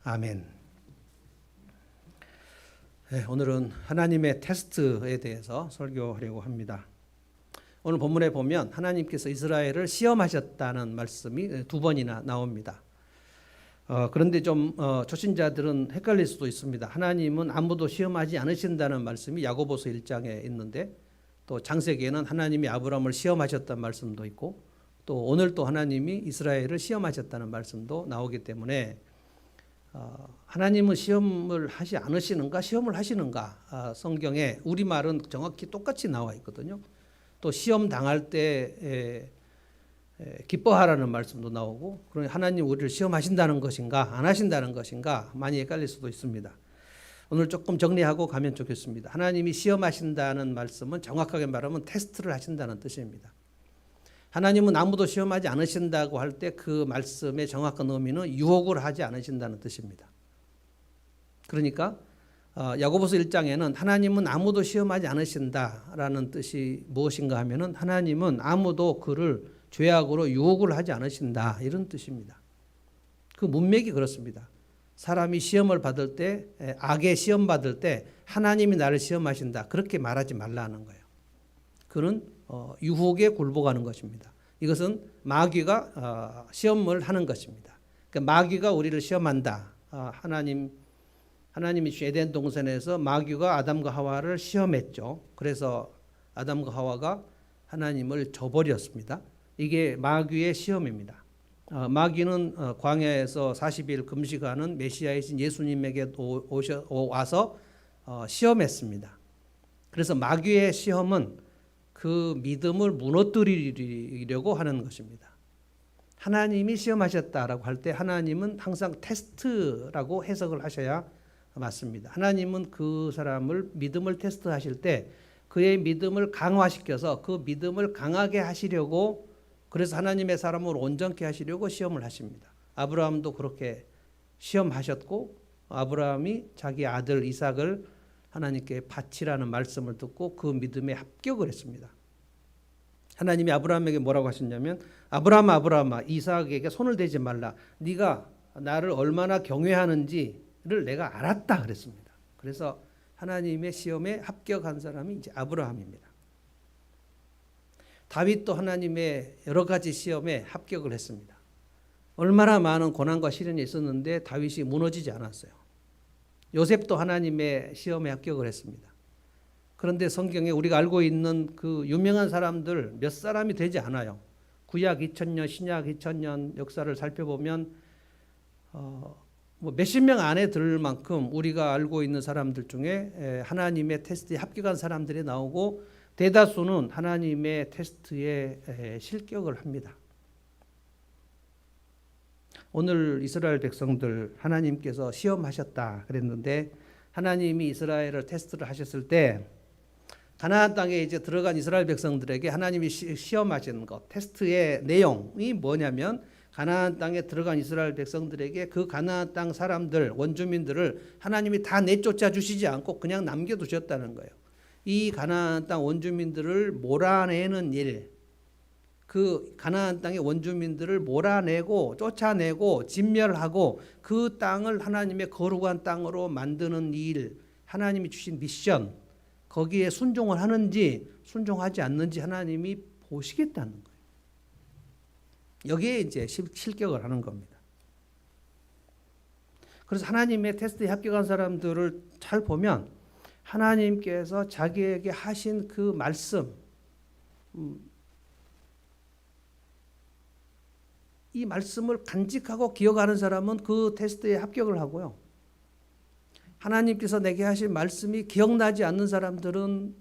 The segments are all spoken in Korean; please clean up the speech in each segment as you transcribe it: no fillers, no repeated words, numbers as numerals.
아멘. 네, 오늘은 하나님의 테스트에 대해서 설교하려고 합니다. 오늘 본문에 보면 하나님께서 이스라엘을 시험하셨다는 말씀이 두 번이나 나옵니다. 그런데 좀 초신자들은 헷갈릴 수도 있습니다. 하나님은 아무도 시험하지 않으신다는 말씀이 야고보서 1장에 있는데, 또 창세기에는 하나님이 아브라함을 시험하셨다는 말씀도 있고, 또 오늘 또 하나님이 이스라엘을 시험하셨다는 말씀도 나오기 때문에 하나님은 시험을 하지 않으시는가, 시험을 하시는가, 성경에 우리말은 정확히 똑같이 나와 있거든요. 또 시험 당할 때 기뻐하라는 말씀도 나오고, 그러니 하나님 우리를 시험하신다는 것인가 안 하신다는 것인가 많이 헷갈릴 수도 있습니다. 오늘 조금 정리하고 가면 좋겠습니다. 하나님이 시험하신다는 말씀은 정확하게 말하면 테스트를 하신다는 뜻입니다. 하나님은 아무도 시험하지 않으신다고 할 때 그 말씀의 정확한 의미는 유혹을 하지 않으신다는 뜻입니다. 그러니까 야고보서 1장에는 하나님은 아무도 시험하지 않으신다라는 뜻이 무엇인가 하면은 하나님은 아무도 그를 죄악으로 유혹을 하지 않으신다, 이런 뜻입니다. 그 문맥이 그렇습니다. 사람이 시험을 받을 때, 악의 시험 받을 때 하나님이 나를 시험하신다, 그렇게 말하지 말라는 거예요. 그는 유혹에 굴복하는 것입니다. 이것은 마귀가 시험을 하는 것입니다. 그러니까 마귀가 우리를 시험한다. 하나님이 에덴 동산에서 마귀가 아담과 하와를 시험했죠. 그래서 아담과 하와가 하나님을 저버렸습니다. 이게 마귀의 시험입니다. 마귀는 광야에서 40일 금식하는 메시아이신 예수님에게 와서 시험했습니다. 그래서 마귀의 시험은 그 믿음을 무너뜨리려고 하는 것입니다. 하나님이 시험하셨다라고 할 때 하나님은 항상 테스트라고 해석을 하셔야 맞습니다. 하나님은 그 사람을 믿음을 테스트하실 때 그의 믿음을 강화시켜서 그 믿음을 강하게 하시려고, 그래서 하나님의 사람을 온전케 하시려고 시험을 하십니다. 아브라함도 그렇게 시험하셨고, 아브라함이 자기 아들 이삭을 하나님께 바치라는 말씀을 듣고 그 믿음에 합격을 했습니다. 하나님이 아브라함에게 뭐라고 하셨냐면, 아브라함아 아브라함아, 이삭에게 손을 대지 말라. 네가 나를 얼마나 경외하는지를 내가 알았다 그랬습니다. 그래서 하나님의 시험에 합격한 사람이 이제 아브라함입니다. 다윗도 하나님의 여러 가지 시험에 합격을 했습니다. 얼마나 많은 고난과 시련이 있었는데 다윗이 무너지지 않았어요. 요셉도 하나님의 시험에 합격을 했습니다. 그런데 성경에 우리가 알고 있는 그 유명한 사람들 몇 사람이 되지 않아요. 구약 2000년, 신약 2000년 역사를 살펴보면 몇십 명 안에 들 만큼 우리가 알고 있는 사람들 중에 하나님의 테스트에 합격한 사람들이 나오고, 대다수는 하나님의 테스트에 실격을 합니다. 오늘 이스라엘 백성들 하나님께서 시험하셨다 그랬는데, 하나님이 이스라엘을 테스트를 하셨을 때 가나안 땅에 이제 들어간 이스라엘 백성들에게 하나님이 시험하신 것, 테스트의 내용이 뭐냐면, 가나안 땅에 들어간 이스라엘 백성들에게 그 가나안 땅 사람들, 원주민들을 하나님이 다 내쫓아 주시지 않고 그냥 남겨두셨다는 거예요. 이 가나안 땅 원주민들을 몰아내는 일, 그 가나안 땅의 원주민들을 몰아내고 쫓아내고 진멸하고 그 땅을 하나님의 거룩한 땅으로 만드는 일, 하나님이 주신 미션, 거기에 순종을 하는지 순종하지 않는지 하나님이 보시겠다는 거예요. 여기에 이제 실격을 하는 겁니다. 그래서 하나님의 테스트에 합격한 사람들을 잘 보면 하나님께서 자기에게 하신 그 말씀, 이 말씀을 간직하고 기억하는 사람은 그 테스트에 합격을 하고요. 하나님께서 내게 하신 말씀이 기억나지 않는 사람들은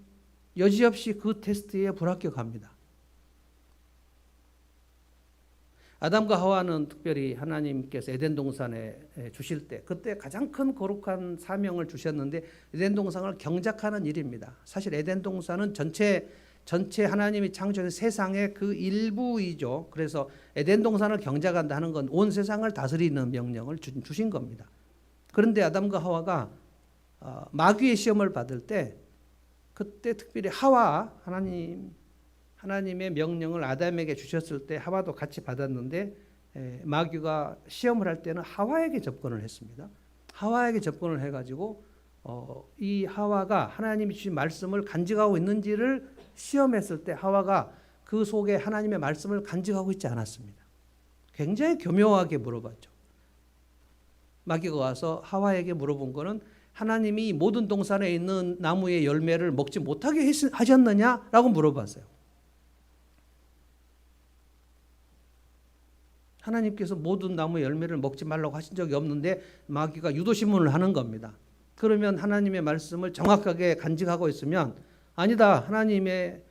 여지없이 그 테스트에 불합격합니다. 아담과 하와는 특별히 하나님께서 에덴 동산에 주실 때, 그때 가장 큰 거룩한 사명을 주셨는데 에덴 동산을 경작하는 일입니다. 사실 에덴 동산은 전체 하나님이 창조한 세상의 그 일부이죠. 그래서 에덴 동산을 경작한다 하는 건 온 세상을 다스리는 명령을 주신 겁니다. 그런데 아담과 하와가 마귀의 시험을 받을 때, 그때 특별히 하와, 하나님의 명령을 아담에게 주셨을 때 하와도 같이 받았는데 마귀가 시험을 할 때는 하와에게 접근을 했습니다. 하와에게 접근을 해가지고 이 하와가 하나님이 주신 말씀을 간직하고 있는지를 시험했을 때 하와가 그 속에 하나님의 말씀을 간직하고 있지 않았습니다. 굉장히 교묘하게 물어봤죠. 마귀가 와서 하와에게 물어본 거는 하나님이 모든 동산에 있는 나무의 열매를 먹지 못하게 하셨느냐라고 물어봤어요. 하나님께서 모든 나무의 열매를 먹지 말라고 하신 적이 없는데 마귀가 유도신문을 하는 겁니다. 그러면 하나님의 말씀을 정확하게 간직하고 있으면 아니다. 하나님의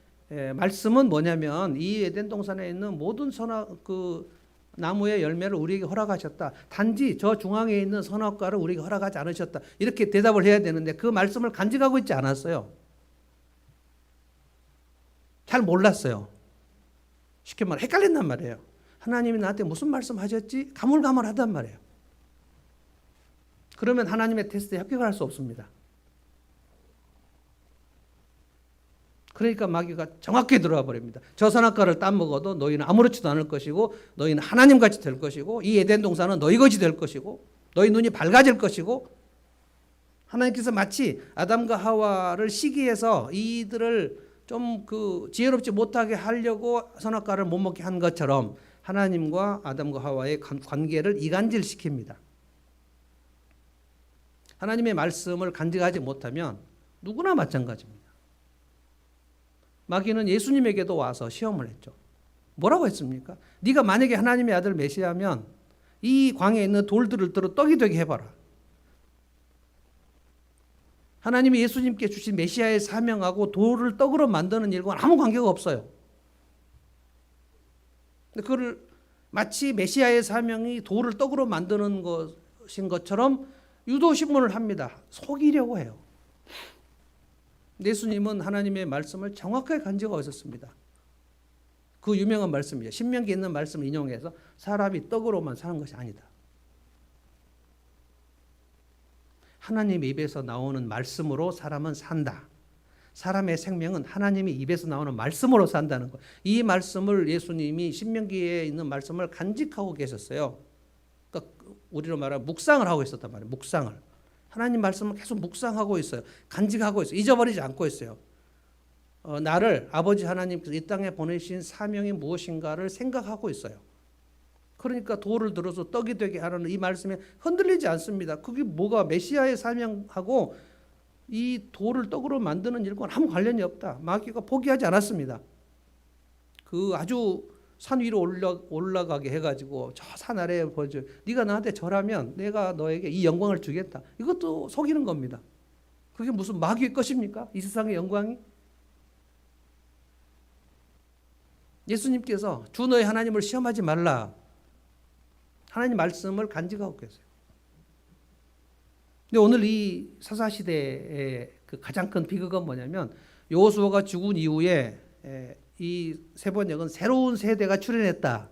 말씀은 뭐냐면 이 에덴 동산에 있는 모든 나무의 열매를 우리에게 허락하셨다. 단지 저 중앙에 있는 선악과를 우리에게 허락하지 않으셨다. 이렇게 대답을 해야 되는데 그 말씀을 간직하고 있지 않았어요. 잘 몰랐어요. 쉽게 말해 헷갈린단 말이에요. 하나님이 나한테 무슨 말씀 하셨지? 가물가물하단 말이에요. 그러면 하나님의 테스트에 합격을 할 수 없습니다. 그러니까 마귀가 정확히 들어와 버립니다. 저 선악과를 따먹어도 너희는 아무렇지도 않을 것이고 너희는 하나님같이 될 것이고 이 에덴 동산은 너희 것이 될 것이고 너희 눈이 밝아질 것이고 하나님께서 마치 아담과 하와를 시기해서 이들을 좀 지혜롭지 못하게 하려고 선악과를 못 먹게 한 것처럼 하나님과 아담과 하와의 관계를 이간질시킵니다. 하나님의 말씀을 간직하지 못하면 누구나 마찬가지입니다. 마귀는 예수님에게도 와서 시험을 했죠. 뭐라고 했습니까? 네가 만약에 하나님의 아들 메시아면 이 광야에 있는 돌들을 들어 떡이 되게 해봐라. 하나님이 예수님께 주신 메시아의 사명하고 돌을 떡으로 만드는 일과는 아무 관계가 없어요. 그걸 마치 메시아의 사명이 돌을 떡으로 만드는 것인 것처럼 유도신문을 합니다. 속이려고 해요. 예수님은 하나님의 말씀을 정확하게 간직하고 있었습니다. 그 유명한 말씀이죠. 신명기에 있는 말씀을 인용해서 사람이 떡으로만 사는 것이 아니다. 하나님의 입에서 나오는 말씀으로 사람은 산다. 사람의 생명은 하나님의 입에서 나오는 말씀으로 산다는 것. 이 말씀을 예수님이 신명기에 있는 말씀을 간직하고 계셨어요. 그러니까 우리로 말하면 묵상을 하고 있었단 말이에요. 묵상을. 하나님 말씀을 계속 묵상하고 있어요. 간직하고 있어요. 잊어버리지 않고 있어요. 나를 아버지 하나님께서 이 땅에 보내신 사명이 무엇인가를 생각하고 있어요. 그러니까 돌을 들어서 떡이 되게 하라는 이 말씀에 흔들리지 않습니다. 그게 뭐가 메시아의 사명하고 이 돌을 떡으로 만드는 일과는 아무 관련이 없다. 마귀가 포기하지 않았습니다. 그 아주 산 위로 올라가게 해가지고 저 산 아래에 보여줘. 네가 나한테 절하면 내가 너에게 이 영광을 주겠다. 이것도 속이는 겁니다. 그게 무슨 마귀의 것입니까? 이 세상의 영광이? 예수님께서 주 너의 하나님을 시험하지 말라. 하나님 말씀을 간직하고 계세요. 근데 오늘 이 사사시대의 그 가장 큰 비극은 뭐냐면 여호수아가 죽은 이후에 이 세번역은 새로운 세대가 출현했다.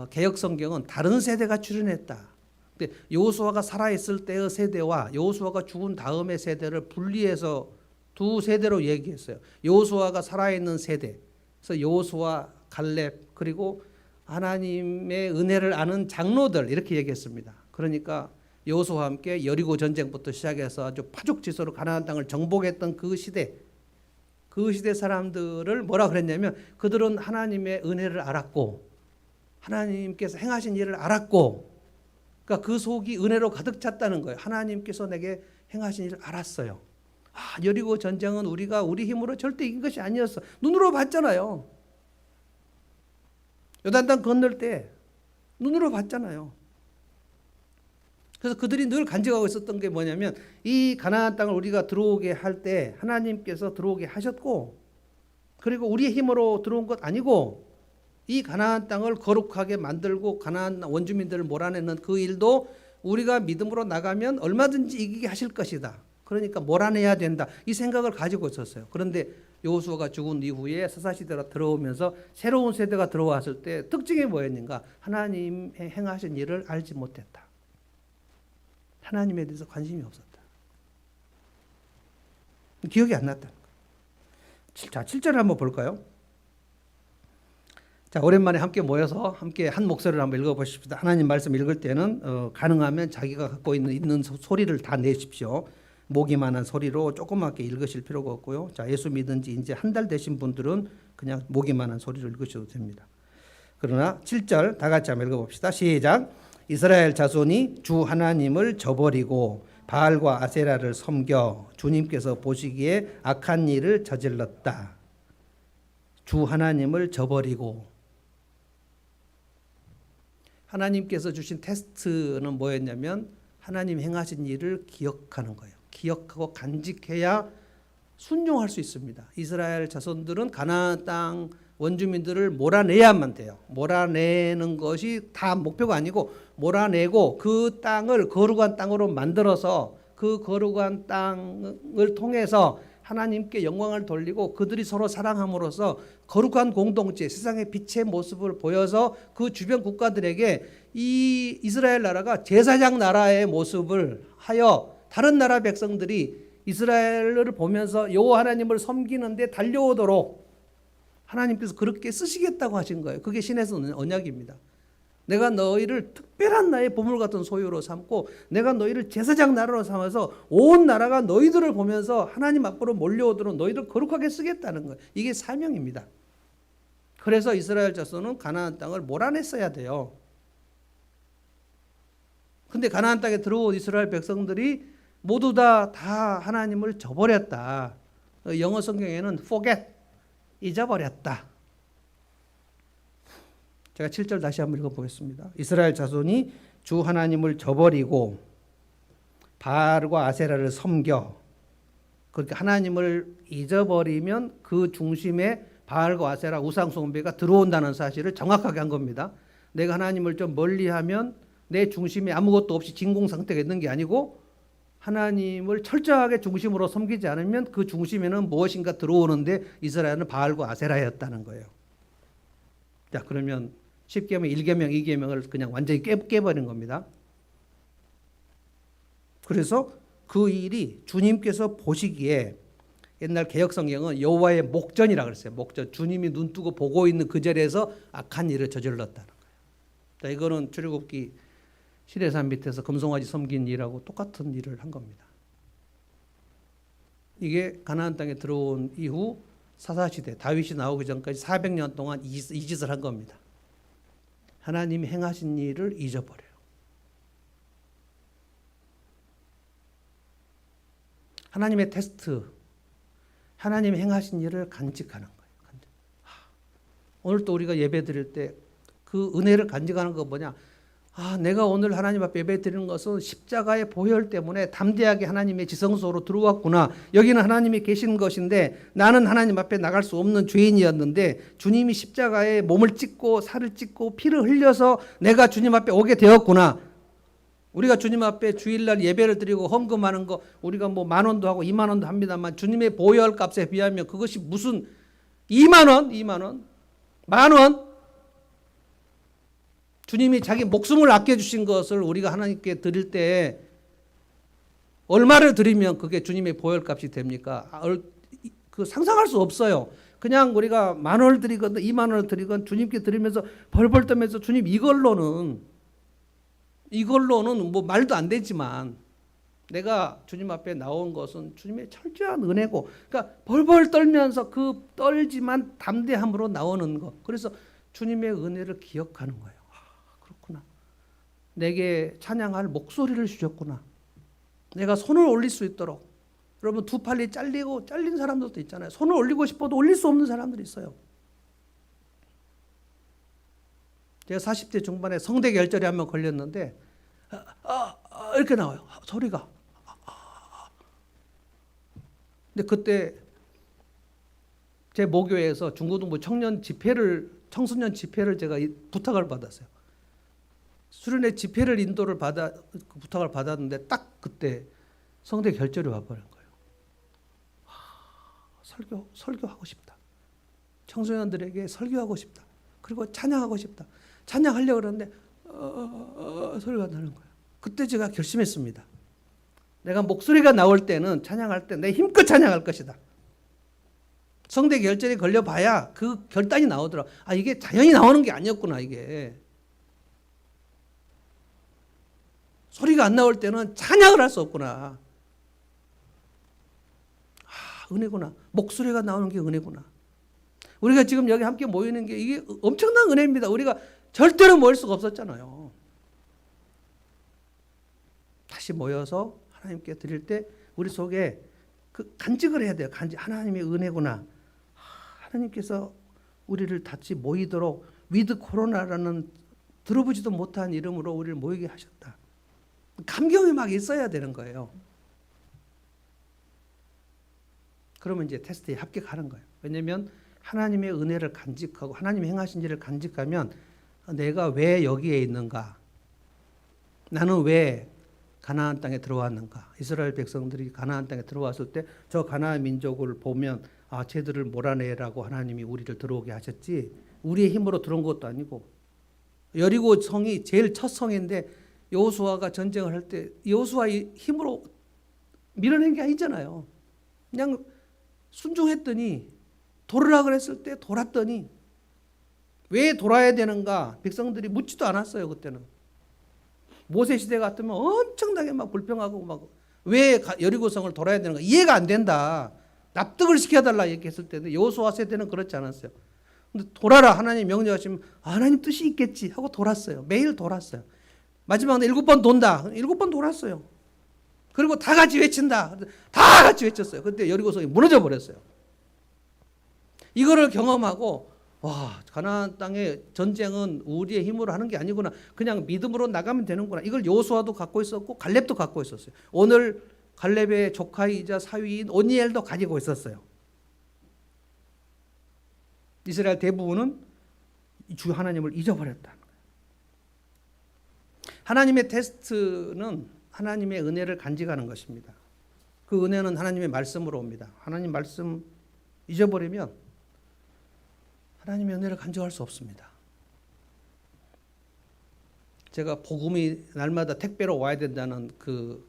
개역 성경은 다른 세대가 출현했다. 근데 여호수아가 살아있을 때의 세대와 여호수아가 죽은 다음의 세대를 분리해서 두 세대로 얘기했어요. 여호수아가 살아있는 세대. 그래서 여호수아, 갈렙 그리고 하나님의 은혜를 아는 장로들 이렇게 얘기했습니다. 그러니까 여호수아와 함께 여리고 전쟁부터 시작해서 아주 파죽지세로 가나안 땅을 정복했던 그 시대 사람들을 뭐라 그랬냐면 그들은 하나님의 은혜를 알았고 하나님께서 행하신 일을 알았고 그러니까 그 속이 은혜로 가득 찼다는 거예요. 하나님께서 내게 행하신 일을 알았어요. 여리고 전쟁은 우리가 우리 힘으로 절대 이긴 것이 아니었어. 눈으로 봤잖아요. 요단강 건널 때 눈으로 봤잖아요. 그래서 그들이 늘 간직하고 있었던 게 뭐냐면 이 가나안 땅을 우리가 들어오게 할 때 하나님께서 들어오게 하셨고 그리고 우리의 힘으로 들어온 것 아니고 이 가나안 땅을 거룩하게 만들고 가나안 원주민들을 몰아내는 그 일도 우리가 믿음으로 나가면 얼마든지 이기게 하실 것이다. 그러니까 몰아내야 된다. 이 생각을 가지고 있었어요. 그런데 여호수아가 죽은 이후에 사사시대로 들어오면서 새로운 세대가 들어왔을 때 특징이 뭐였는가? 하나님의 행하신 일을 알지 못했다. 하나님에 대해서 관심이 없었다. 기억이 안 났다. 자, 7절을 한번 볼까요? 자, 오랜만에 함께 모여서 함께 한 목소리를 한번 읽어보십시다. 하나님 말씀 읽을 때는 가능하면 자기가 갖고 있는 소리를 다 내십시오. 목이만한 소리로 조그맣게 읽으실 필요가 없고요. 자, 예수 믿은 지 이제 한 달 되신 분들은 그냥 목이만한 소리로 읽으셔도 됩니다. 그러나 7절 다 같이 한번 읽어봅시다. 시작. 이스라엘 자손이 주 하나님을 저버리고 바알과 아세라를 섬겨 주님께서 보시기에 악한 일을 저질렀다. 주 하나님을 저버리고, 하나님께서 주신 테스트는 뭐였냐면 하나님 행하신 일을 기억하는 거예요. 기억하고 간직해야 순종할 수 있습니다. 이스라엘 자손들은 가나안 땅 원주민들을 몰아내야만 돼요. 몰아내는 것이 다 목표가 아니고 몰아내고 그 땅을 거룩한 땅으로 만들어서 그 거룩한 땅을 통해서 하나님께 영광을 돌리고 그들이 서로 사랑함으로써 거룩한 공동체, 세상의 빛의 모습을 보여서 그 주변 국가들에게 이 이스라엘 나라가 제사장 나라의 모습을 하여 다른 나라 백성들이 이스라엘을 보면서 여호와 하나님을 섬기는데 달려오도록 하나님께서 그렇게 쓰시겠다고 하신 거예요. 그게 신에서 오는 언약입니다. 내가 너희를 특별한 나의 보물 같은 소유로 삼고 내가 너희를 제사장 나라로 삼아서 온 나라가 너희들을 보면서 하나님 앞으로 몰려오도록 너희를 거룩하게 쓰겠다는 거예요. 이게 사명입니다. 그래서 이스라엘 자손은 가나안 땅을 몰아냈어야 돼요. 근데 가나안 땅에 들어온 이스라엘 백성들이 모두 다 하나님을 저버렸다. 영어 성경에는 forget, 잊어버렸다. 제가 7절 다시 한번 읽어보겠습니다. 이스라엘 자손이 주 하나님을 저버리고 바알과 아세라를 섬겨, 그러니까 하나님을 잊어버리면 그 중심에 바알과 아세라 우상 숭배가 들어온다는 사실을 정확하게 한 겁니다. 내가 하나님을 좀 멀리하면 내 중심에 아무것도 없이 진공 상태가 있는 게 아니고 하나님을 철저하게 중심으로 섬기지 않으면 그 중심에는 무엇인가 들어오는데 이스라엘은 바알과 아세라였다는 거예요. 자, 그러면 10계명, 1계명, 2계명을 그냥 완전히 깨버린 겁니다. 그래서 그 일이 주님께서 보시기에, 옛날 개혁성경은 여호와의 목전이라고 그랬어요. 목전. 주님이 눈뜨고 보고 있는 그 자리에서 악한 일을 저질렀다는 거예요. 자, 이거는 출애굽기 시내산 밑에서 금송아지 섬긴 일하고 똑같은 일을 한 겁니다. 이게 가나안 땅에 들어온 이후 사사시대 다윗이 나오기 전까지 400년 동안 이 짓을 한 겁니다. 하나님이 행하신 일을 잊어버려요. 하나님의 테스트, 하나님이 행하신 일을 간직하는 거예요. 오늘 또 우리가 예배 드릴 때 그 은혜를 간직하는 거 뭐냐? 내가 오늘 하나님 앞에 예배 드리는 것은 십자가의 보혈 때문에 담대하게 하나님의 지성소로 들어왔구나. 여기는 하나님이 계신 것인데 나는 하나님 앞에 나갈 수 없는 죄인이었는데 주님이 십자가에 몸을 찢고 살을 찢고 피를 흘려서 내가 주님 앞에 오게 되었구나. 우리가 주님 앞에 주일날 예배를 드리고 헌금하는 거 우리가 뭐 10,000원도 하고 20,000원도 합니다만 주님의 보혈 값에 비하면 그것이 무슨 20,000원, 10,000원? 주님이 자기 목숨을 아껴주신 것을 우리가 하나님께 드릴 때 얼마를 드리면 그게 주님의 보혈값이 됩니까? 그 상상할 수 없어요. 그냥 우리가 10,000원을 드리건 20,000원을 드리건 주님께 드리면서 벌벌 떠면서 주님 이걸로는 뭐 말도 안 되지만 내가 주님 앞에 나온 것은 주님의 철저한 은혜고, 그러니까 벌벌 떨면서 그 떨지만 담대함으로 나오는 것. 그래서 주님의 은혜를 기억하는 거예요. 그렇구나. 내게 찬양할 목소리를 주셨구나. 내가 손을 올릴 수 있도록. 여러분 두 팔이 잘린 사람들도 있잖아요. 손을 올리고 싶어도 올릴 수 없는 사람들이 있어요. 제가 40대 중반에 성대결절에 한번 걸렸는데 이렇게 나와요. 소리가. 근데 그때 제 모교에서 중고등부 청소년 집회를 제가 부탁을 받았어요. 수련회 집회를 부탁을 받았는데 딱 그때 성대결절이 와버린 거예요. 설교하고 싶다. 청소년들에게 설교하고 싶다. 그리고 찬양하고 싶다. 찬양하려고 그러는데 소리가 나는 거예요. 그때 제가 결심했습니다. 내가 목소리가 나올 때는 찬양할 때 내 힘껏 찬양할 것이다. 성대 결절이 걸려봐야 그 결단이 나오더라. 아, 이게 자연히 나오는 게 아니었구나, 이게. 소리가 안 나올 때는 찬양을 할 수 없구나. 아, 은혜구나. 목소리가 나오는 게 은혜구나. 우리가 지금 여기 함께 모이는 게 이게 엄청난 은혜입니다. 우리가 절대로 모일 수가 없었잖아요. 다시 모여서 하나님께 드릴 때 우리 속에 그 간직을 해야 돼요. 하나님의 은혜구나. 하나님께서 우리를 같이 모이도록 위드 코로나라는 들어보지도 못한 이름으로 우리를 모이게 하셨다. 감격이 막 있어야 되는 거예요. 그러면 이제 테스트에 합격하는 거예요. 왜냐하면 하나님의 은혜를 간직하고 하나님이 행하신 일을 간직하면 내가 왜 여기에 있는가? 나는 왜 가나안 땅에 들어왔는가? 이스라엘 백성들이 가나안 땅에 들어왔을 때 저 가나안 민족을 보면 아, 쟤들을 몰아내라고 하나님이 우리를 들어오게 하셨지 우리의 힘으로 들어온 것도 아니고 여리고 성이 제일 첫 성인데 여호수아가 전쟁을 할 때 여호수아의 힘으로 밀어낸 게 아니잖아요. 그냥 순종했더니 돌으라 그랬을 때 돌았더니 왜 돌아야 되는가? 백성들이 묻지도 않았어요. 그때는. 모세 시대 같으면 엄청나게 막 불평하고 막 왜 여리고성을 돌아야 되는가? 이해가 안 된다. 납득을 시켜달라 얘기했을 때는 여호수아 세대는 그렇지 않았어요. 근데 돌아라 하나님 명령하시면 하나님 뜻이 있겠지 하고 돌았어요. 매일 돌았어요. 마지막에 7번 돈다. 7번 돌았어요. 그리고 다 같이 외친다. 다 같이 외쳤어요. 그때 여리고성이 무너져 버렸어요. 이거를 경험하고 와, 가나안 땅의 전쟁은 우리의 힘으로 하는 게 아니구나. 그냥 믿음으로 나가면 되는구나. 이걸 여호수아도 갖고 있었고 갈렙도 갖고 있었어요. 오늘 갈렙의 조카이자 사위인 오니엘도 가지고 있었어요. 이스라엘 대부분은 주 하나님을 잊어버렸다는 거예요. 하나님의 테스트는 하나님의 은혜를 간직하는 것입니다. 그 은혜는 하나님의 말씀으로 옵니다. 하나님 말씀 잊어버리면 하나님의 은혜를 간직할 수 없습니다. 제가 복음이 날마다 택배로 와야 된다는 그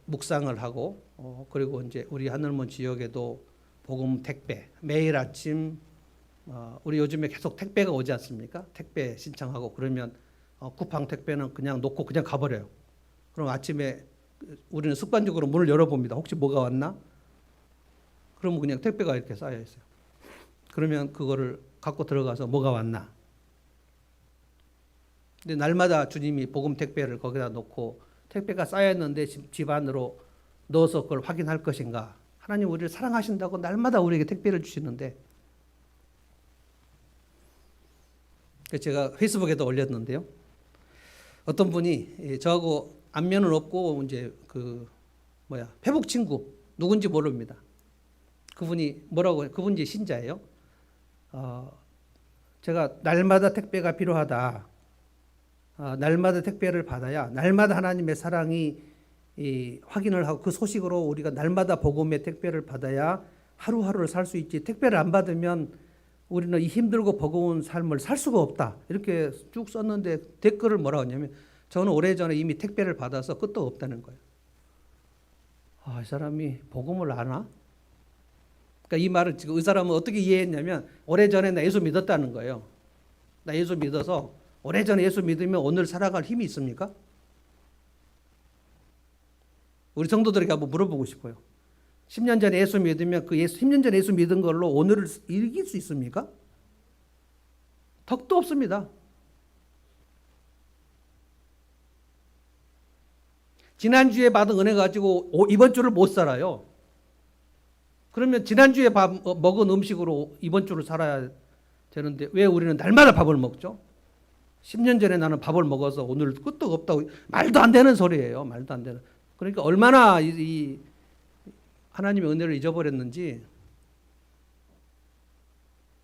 묵상을 하고 그리고 이제 우리 하늘문 지역에도 복음 택배 매일 아침 우리 요즘에 계속 택배가 오지 않습니까? 택배 신청하고 그러면 쿠팡 택배는 그냥 놓고 그냥 가버려요. 그럼 아침에 우리는 습관적으로 문을 열어봅니다. 혹시 뭐가 왔나? 그러면 그냥 택배가 이렇게 쌓여 있어요. 그러면 그거를 갖고 들어가서 뭐가 왔나? 근데 날마다 주님이 복음 택배를 거기다 놓고 택배가 쌓였는데 집 안으로 넣어서 그걸 확인할 것인가? 하나님 우리를 사랑하신다고 날마다 우리에게 택배를 주시는데 제가 페이스북에도 올렸는데요. 어떤 분이 저하고 안면은 없고 이제 페북 친구 누군지 모릅니다. 그분이 뭐라고 그분이 신자예요. 제가 날마다 택배가 필요하다. 날마다 택배를 받아야 날마다 하나님의 사랑이 확인을 하고 그 소식으로 우리가 날마다 복음의 택배를 받아야 하루하루를 살 수 있지. 택배를 안 받으면 우리는 이 힘들고 버거운 삶을 살 수가 없다. 이렇게 쭉 썼는데 댓글을 뭐라고 하냐면 저는 오래전에 이미 택배를 받아서 끝도 없다는 거예요. 이 사람이 복음을 아나? 그러니까 이 말을 지금 이 사람은 어떻게 이해했냐면 오래전에 나 예수 믿었다는 거예요. 나 예수 믿어서 오래전에 예수 믿으면 오늘 살아갈 힘이 있습니까? 우리 성도들에게 한번 물어보고 싶어요. 10년 전에 예수 믿으면 10년 전에 예수 믿은 걸로 오늘을 이길 수 있습니까? 덕도 없습니다. 지난주에 받은 은혜 가지고 이번 주를 못 살아요. 그러면 지난주에 먹은 음식으로 이번 주를 살아야 되는데 왜 우리는 날마다 밥을 먹죠? 10년 전에 나는 밥을 먹어서 오늘 끝도 없다고 말도 안 되는 소리예요. 말도 안 되는. 그러니까 얼마나 이 하나님의 은혜를 잊어버렸는지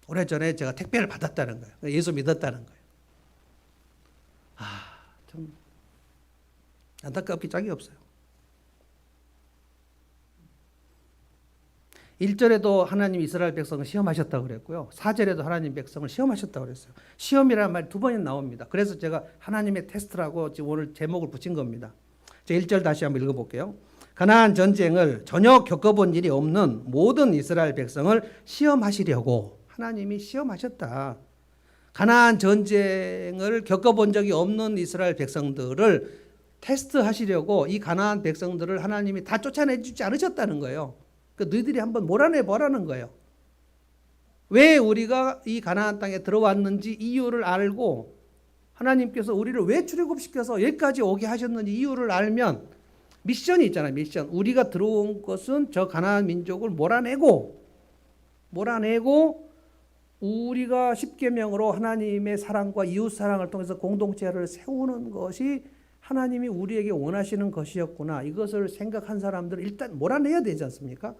오래전에 제가 택배를 받았다는 거예요. 예수 믿었다는 거예요. 참 안타깝기 짝이 없어요. 1절에도 하나님 이스라엘 백성을 시험하셨다고 그랬고요. 4절에도 하나님 백성을 시험하셨다고 그랬어요. 시험이라는 말이 2번이나 나옵니다. 그래서 제가 하나님의 테스트라고 지금 오늘 제목을 붙인 겁니다. 제 1절 다시 한번 읽어볼게요. 가나안 전쟁을 전혀 겪어본 일이 없는 모든 이스라엘 백성을 시험하시려고 하나님이 시험하셨다. 가나안 전쟁을 겪어본 적이 없는 이스라엘 백성들을 테스트하시려고 이 가나안 백성들을 하나님이 다 쫓아내주지 않으셨다는 거예요. 그러니까 너희들이 한번 몰아내 보라는 거예요. 왜 우리가 이 가나안 땅에 들어왔는지 이유를 알고 하나님께서 우리를 왜 출애굽시켜서 여기까지 오게 하셨는지 이유를 알면 미션이 있잖아요. 미션. 우리가 들어온 것은 저 가나안 민족을 몰아내고 우리가 십계명으로 하나님의 사랑과 이웃 사랑을 통해서 공동체를 세우는 것이 하나님이 우리에게 원하시는 것이었구나. 이것을 생각한 사람들을 일단 몰아내야 되지 않습니까?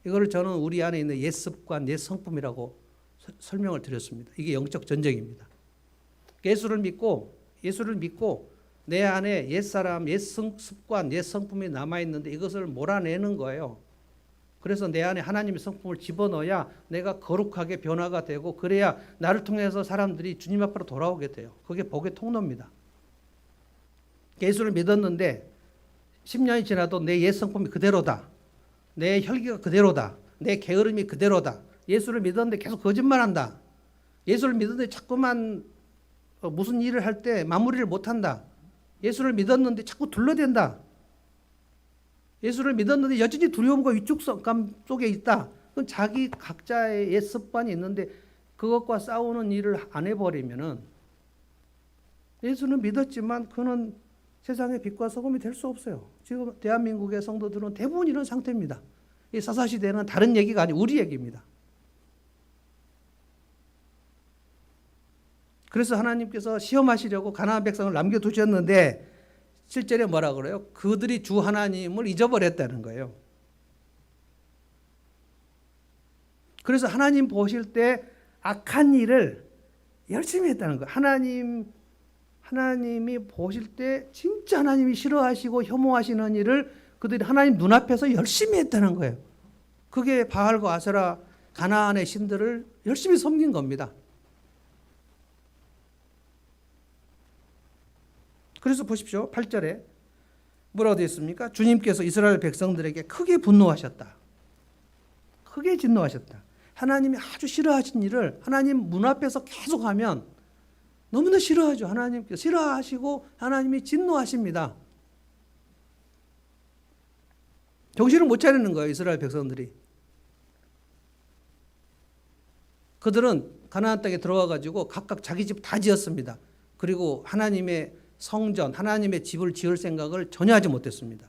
이거를 저는 우리 안에 있는 옛 습관, 옛 성품이라고 설명을 드렸습니다. 이게 영적 전쟁입니다. 예수를 믿고 내 안에 옛사람, 옛 습관, 옛 성품이 남아있는데 이것을 몰아내는 거예요. 그래서 내 안에 하나님의 성품을 집어넣어야 내가 거룩하게 변화가 되고 그래야 나를 통해서 사람들이 주님 앞으로 돌아오게 돼요. 그게 복의 통로입니다. 예수를 믿었는데 10년이 지나도 내 옛 성품이 그대로다. 내 혈기가 그대로다. 내 게으름이 그대로다. 예수를 믿었는데 계속 거짓말한다. 예수를 믿었는데 자꾸만 무슨 일을 할 때 마무리를 못한다. 예수를 믿었는데 자꾸 둘러댄다. 예수를 믿었는데 여전히 두려움과 위축감 속에 있다. 그건 자기 각자의 옛 습관이 있는데 그것과 싸우는 일을 안 해버리면은 예수는 믿었지만 그는 세상의 빛과 소금이 될 수 없어요. 지금 대한민국의 성도들은 대부분 이런 상태입니다. 이 사사시대는 다른 얘기가 아니고 우리 얘기입니다. 그래서 하나님께서 시험하시려고 가나안 백성을 남겨두셨는데 7절에 뭐라 그래요? 그들이 주 하나님을 잊어버렸다는 거예요. 그래서 하나님 보실 때 악한 일을 열심히 했다는 거예요. 하나님이 보실 때 진짜 하나님이 싫어하시고 혐오하시는 일을 그들이 하나님 눈앞에서 열심히 했다는 거예요. 그게 바알과 아세라 가나안의 신들을 열심히 섬긴 겁니다. 그래서 보십시오. 8절에 뭐라고 되어 있습니까? 주님께서 이스라엘 백성들에게 크게 분노하셨다. 크게 진노하셨다. 하나님이 아주 싫어하신 일을 하나님 문 앞에서 계속하면 너무나 싫어하죠. 하나님께서 싫어하시고 하나님이 진노하십니다. 정신을 못 차리는 거예요. 이스라엘 백성들이. 그들은 가나안 땅에 들어와 가지고 각각 자기 집 다 지었습니다. 그리고 하나님의 성전, 하나님의 집을 지을 생각을 전혀 하지 못했습니다.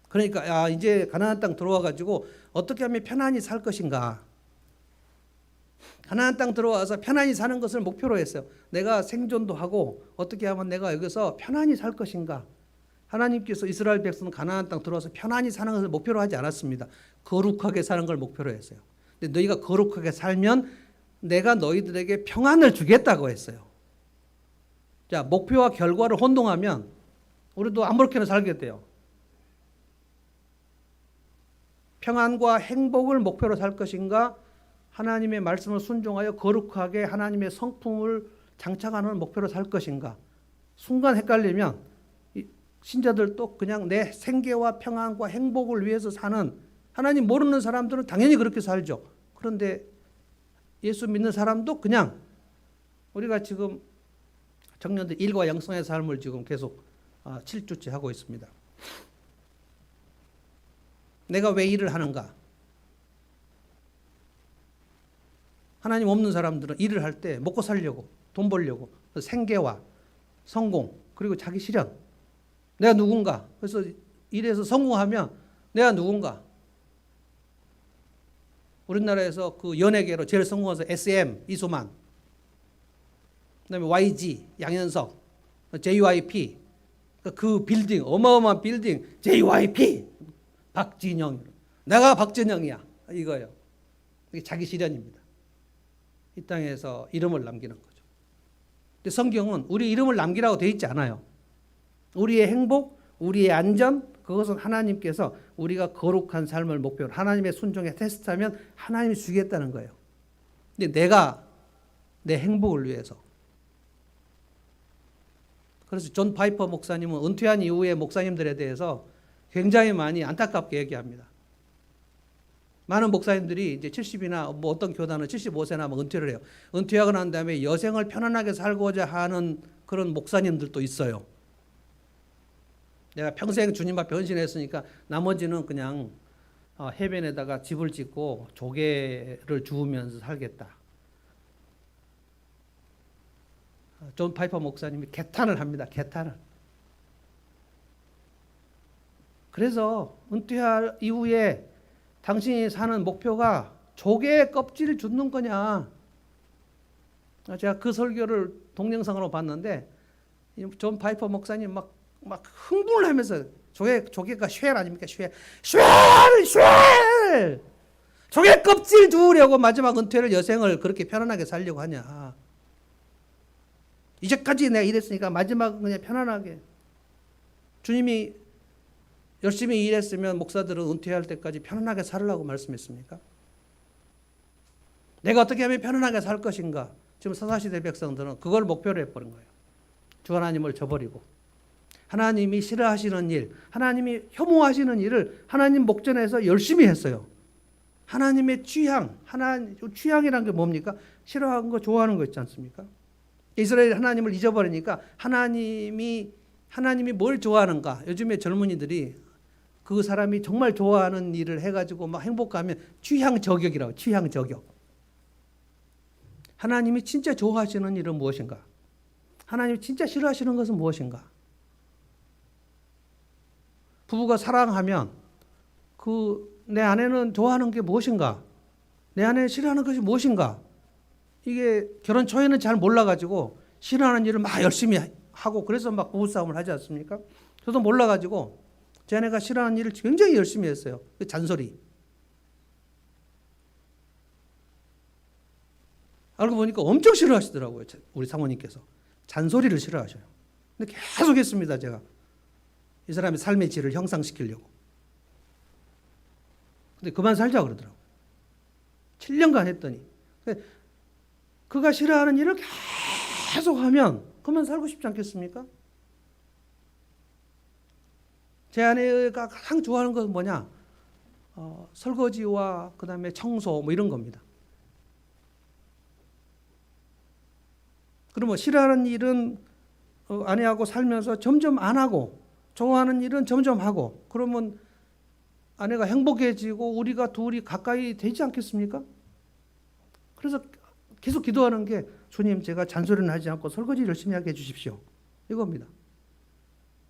그러니까 이제 가나안 땅 들어와 가지고 어떻게 하면 편안히 살 것인가. 가나안 땅 들어와서 편안히 사는 것을 목표로 했어요. 내가 생존도 하고 어떻게 하면 내가 여기서 편안히 살 것인가. 하나님께서 이스라엘 백성은 가나안 땅 들어와서 편안히 사는 것을 목표로 하지 않았습니다. 거룩하게 사는 걸 목표로 했어요. 근데 너희가 거룩하게 살면 내가 너희들에게 평안을 주겠다고 했어요. 자, 목표와 결과를 혼동하면 우리도 아무렇게나 살게 돼요. 평안과 행복을 목표로 살 것인가, 하나님의 말씀을 순종하여 거룩하게 하나님의 성품을 장착하는 목표로 살 것인가. 순간 헷갈리면 신자들도 그냥 내 생계와 평안과 행복을 위해서 사는, 하나님 모르는 사람들은 당연히 그렇게 살죠. 그런데 예수 믿는 사람도 그냥 우리가 지금 청년들 일과 영성의 삶을 지금 계속 7주째 하고 있습니다. 내가 왜 일을 하는가? 하나님 없는 사람들은 일을 할 때 먹고 살려고, 돈 벌려고, 생계와 성공, 그리고 자기 실현. 내가 누군가? 그래서 일에서 성공하면 내가 누군가? 우리나라에서 그 연예계로 제일 성공해서 SM 이소만, 그다음에 YG 양현석, JYP, 그 빌딩, 어마어마한 빌딩, JYP 박진영, 내가 박진영이야 이거예요. 이게 자기 실현입니다. 이 땅에서 이름을 남기는 거죠. 근데 성경은 우리 이름을 남기라고 되어 있지 않아요. 우리의 행복, 우리의 안전, 그것은 하나님께서 우리가 거룩한 삶을 목표로 하나님의 순종에 테스트하면 하나님이 주겠다는 거예요. 근데 내가 내 행복을 위해서. 그래서 존 파이퍼 목사님은 은퇴한 이후에 목사님들에 대해서 굉장히 많이 안타깝게 얘기합니다. 많은 목사님들이 이제 70이나 뭐 어떤 교단은 75세나 뭐 은퇴를 해요. 은퇴하고 난 다음에 여생을 편안하게 살고자 하는 그런 목사님들도 있어요. 내가 평생 주님 앞에 헌신했으니까 나머지는 그냥 해변에다가 집을 짓고 조개를 주우면서 살겠다. 존 파이퍼 목사님이 개탄을 합니다. 개탄을. 그래서 은퇴할 이후에 당신이 사는 목표가 조개 껍질 줍는 거냐. 제가 그 설교를 동영상으로 봤는데 존 파이퍼 목사님 막 흥분을 하면서 조개가 쉘 아닙니까? 쉘. 조개 껍질 주우려고 마지막 은퇴를 여생을 그렇게 편안하게 살려고 하냐. 이제까지 내가 일했으니까 마지막은 그냥 편안하게. 주님이 열심히 일했으면 목사들은 은퇴할 때까지 편안하게 살으라고 말씀했습니까? 내가 어떻게 하면 편안하게 살 것인가? 지금 사사시대 백성들은 그걸 목표로 해버린 거예요. 주 하나님을 저버리고 하나님이 싫어하시는 일, 하나님이 혐오하시는 일을 하나님 목전에서 열심히 했어요. 하나님의 취향, 취향이란 게 뭡니까? 싫어하는 거, 좋아하는 거 있지 않습니까? 이스라엘 하나님을 잊어버리니까 하나님이 뭘 좋아하는가? 요즘에 젊은이들이 그 사람이 정말 좋아하는 일을 해가지고 막 행복하면 취향 저격이라고. 취향 저격. 하나님이 진짜 좋아하시는 일은 무엇인가? 하나님이 진짜 싫어하시는 것은 무엇인가? 부부가 사랑하면 내 아내는 좋아하는 게 무엇인가? 내 아내는 싫어하는 것이 무엇인가? 이게 결혼 초에는 잘 몰라가지고 싫어하는 일을 막 열심히 하고 그래서 막 부부싸움을 하지 않습니까? 저도 몰라가지고 제 아내가 싫어하는 일을 굉장히 열심히 했어요. 잔소리. 알고 보니까 엄청 싫어하시더라고요. 우리 사모님께서. 잔소리를 싫어하셔요. 근데 계속 했습니다. 제가. 이 사람의 삶의 질을 형상시키려고. 근데 그만 살자 그러더라고요. 7년간 했더니. 그가 싫어하는 일을 계속 하면 그만 살고 싶지 않겠습니까? 제 아내가 가장 좋아하는 것은 뭐냐? 설거지와 그 다음에 청소 뭐 이런 겁니다. 그러면 싫어하는 일은 아내하고 살면서 점점 안 하고 좋아하는 일은 점점 하고 그러면 아내가 행복해지고 우리가 둘이 가까이 되지 않겠습니까? 그래서 계속 기도하는 게 주님 제가 잔소리는 하지 않고 설거지 열심히 하게 해주십시오. 이겁니다.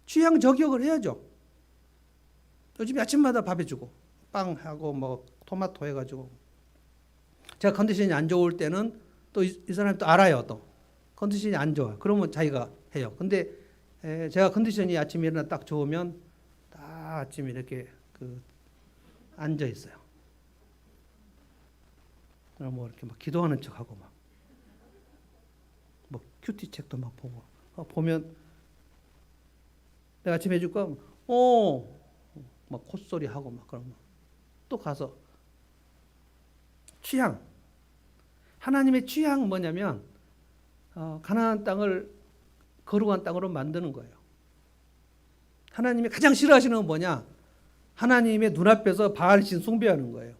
취향 저격을 해야죠. 요즘 아침마다 밥 해주고 빵하고 뭐 토마토 해가지고 제가 컨디션이 안 좋을 때는 또 이 사람이 또 알아요. 또 컨디션이 안 좋아. 그러면 자기가 해요. 근데 제가 컨디션이 아침에 일어나 딱 좋으면 딱 아침에 이렇게 앉아 있어요. 그럼 뭐 이렇게 막 기도하는 척하고 뭐 큐티 책도 막 보고 보면 내가 아침에 해줄 거 막 콧소리 하고 막 그러면 또 가서 취향 하나님의 취향 뭐냐면 가나안 땅을 거룩한 땅으로 만드는 거예요. 하나님이 가장 싫어하시는 건 뭐냐? 하나님의 눈앞에서 바알신 숭배하는 거예요.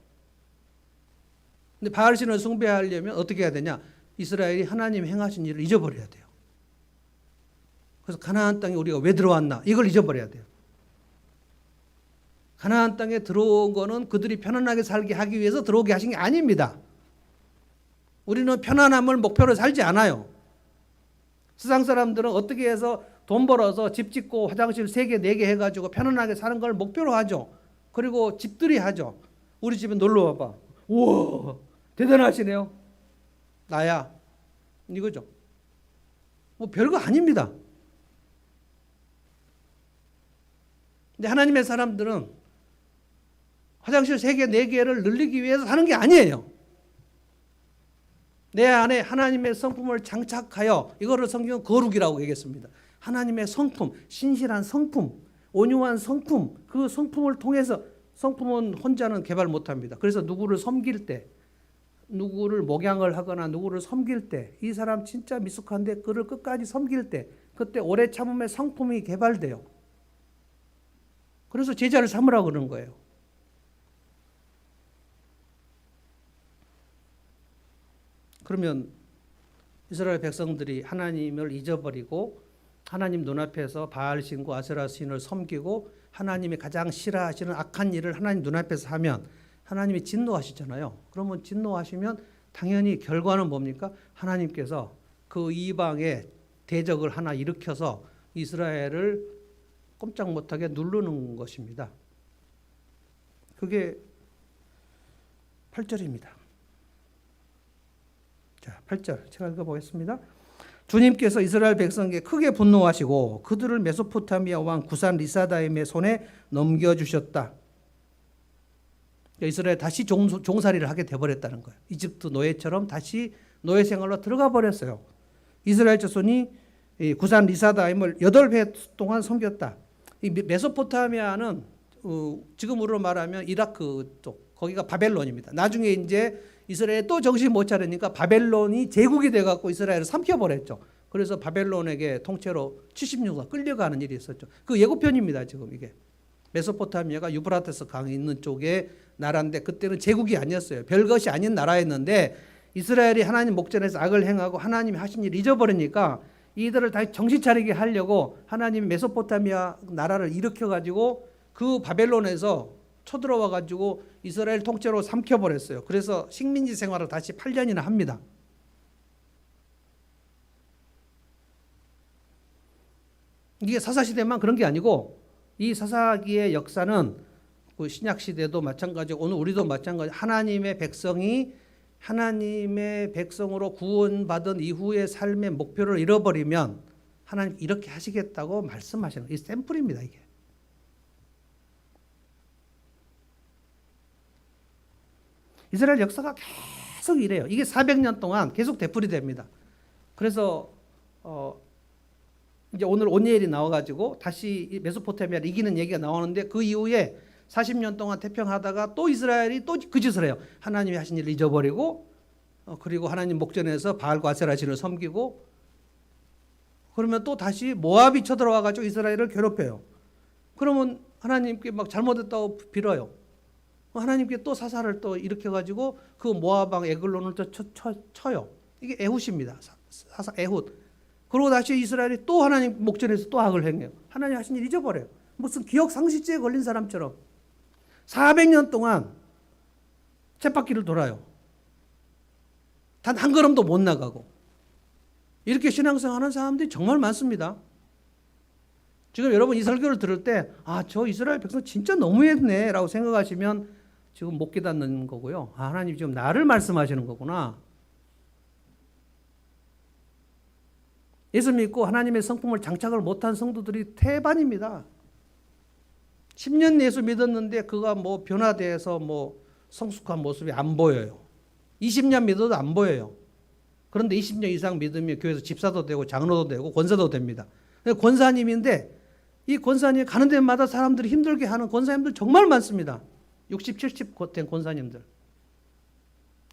근데 바알신을 숭배하려면 어떻게 해야 되냐? 이스라엘이 하나님 행하신 일을 잊어버려야 돼요. 그래서 가나안 땅에 우리가 왜 들어왔나? 이걸 잊어버려야 돼요. 가나안 땅에 들어온 거는 그들이 편안하게 살게 하기 위해서 들어오게 하신 게 아닙니다. 우리는 편안함을 목표로 살지 않아요. 세상 사람들은 어떻게 해서 돈 벌어서 집 짓고 화장실 3개, 4개 해가지고 편안하게 사는 걸 목표로 하죠. 그리고 집들이 하죠. 우리 집에 놀러 와봐. 우와, 대단하시네요. 나야. 이거죠. 뭐 별거 아닙니다. 근데 하나님의 사람들은 화장실 3개, 4개를 늘리기 위해서 하는 게 아니에요. 내 안에 하나님의 성품을 장착하여 이거를 성경은 거룩이라고 얘기했습니다. 하나님의 성품, 신실한 성품, 온유한 성품, 그 성품을 통해서 성품은 혼자는 개발 못합니다. 그래서 누구를 섬길 때, 누구를 목양을 하거나 누구를 섬길 때 이 사람 진짜 미숙한데 그를 끝까지 섬길 때 그때 오래 참음의 성품이 개발돼요. 그래서 제자를 삼으라고 그러는 거예요. 그러면 이스라엘 백성들이 하나님을 잊어버리고 하나님 눈앞에서 바알 신과 아세라 신을 섬기고 하나님이 가장 싫어하시는 악한 일을 하나님 눈앞에서 하면 하나님이 진노하시잖아요. 그러면 진노하시면 당연히 결과는 뭡니까? 하나님께서 그 이방의 대적을 하나 일으켜서 이스라엘을 꼼짝 못하게 누르는 것입니다. 그게 8절입니다. 자, 8절 제가 읽어보겠습니다. 주님께서 이스라엘 백성에게 크게 분노하시고 그들을 메소포타미아 왕 구산 리사다임의 손에 넘겨주셨다. 이스라엘 다시 종살이를 하게 돼버렸다는 거예요. 이집트 노예처럼 다시 노예 생활로 들어가 버렸어요. 이스라엘 자손이 구산 리사다임을 8배 동안 섬겼다. 이 메소포타미아는 지금으로 말하면 이라크 쪽, 거기가 바벨론입니다. 나중에 이제 이스라엘이 또 정신 못 차리니까 바벨론이 제국이 돼갖고 이스라엘을 삼켜버렸죠. 그래서 바벨론에게 통째로 76가 끌려가는 일이 있었죠. 그 예고편입니다. 지금 이게 메소포타미아가 유브라테스 강이 있는 쪽에 나라인데 그때는 제국이 아니었어요. 별것이 아닌 나라였는데 이스라엘이 하나님 목전에서 악을 행하고 하나님이 하신 일 잊어버리니까 이들을 다시 정신 차리게 하려고 하나님이 메소포타미아 나라를 일으켜가지고 그 바벨론에서 쳐들어와가지고 이스라엘 통째로 삼켜버렸어요. 그래서 식민지 생활을 다시 8년이나 합니다. 이게 사사시대만 그런 게 아니고 이 사사기의 역사는 그 신약시대도 마찬가지고 오늘 우리도 마찬가지. 하나님의 백성이 하나님의 백성으로 구원받은 이후의 삶의 목표를 잃어버리면 하나님 이렇게 하시겠다고 말씀하시는 이 샘플입니다. 이게. 이스라엘 역사가 계속 이래요. 이게 400년 동안 계속 되풀이 됩니다. 그래서 이제 오늘 온니엘이 나와가지고 다시 메소포타미아를 이기는 얘기가 나오는데 그 이후에 40년 동안 태평하다가 또 이스라엘이 또 그 짓을 해요. 하나님이 하신 일을 잊어버리고 그리고 하나님 목전에서 바알과 아세라 신을 섬기고 그러면 또 다시 모압이 쳐들어와가지고 이스라엘을 괴롭혀요. 그러면 하나님께 막 잘못했다고 빌어요. 하나님께 또 사사를 또 일으켜가지고 그 모압 왕 에글론을 또 쳐요. 이게 에훗입니다. 사사 에훗. 그리고 다시 이스라엘이 또 하나님 목전에서 또 악을 행해요. 하나님 하신 일 잊어버려요. 무슨 기억 상실증에 걸린 사람처럼 400년 동안 쳇바퀴를 돌아요. 단 한 걸음도 못 나가고 이렇게 신앙생활하는 사람들이 정말 많습니다. 지금 여러분 이 설교를 들을 때 저 이스라엘 백성 진짜 너무했네 라고 생각하시면 지금 못 깨닫는 거고요. 하나님 지금 나를 말씀하시는 거구나. 예수 믿고 하나님의 성품을 장착을 못한 성도들이 태반입니다. 10년 예수 믿었는데 그가 뭐 변화돼서 뭐 성숙한 모습이 안 보여요. 20년 믿어도 안 보여요. 그런데 20년 이상 믿으면 교회에서 집사도 되고 장로도 되고 권사도 됩니다. 권사님인데 이 권사님 가는 데마다 사람들이 힘들게 하는 권사님들 정말 많습니다. 60, 70 된 권사님들.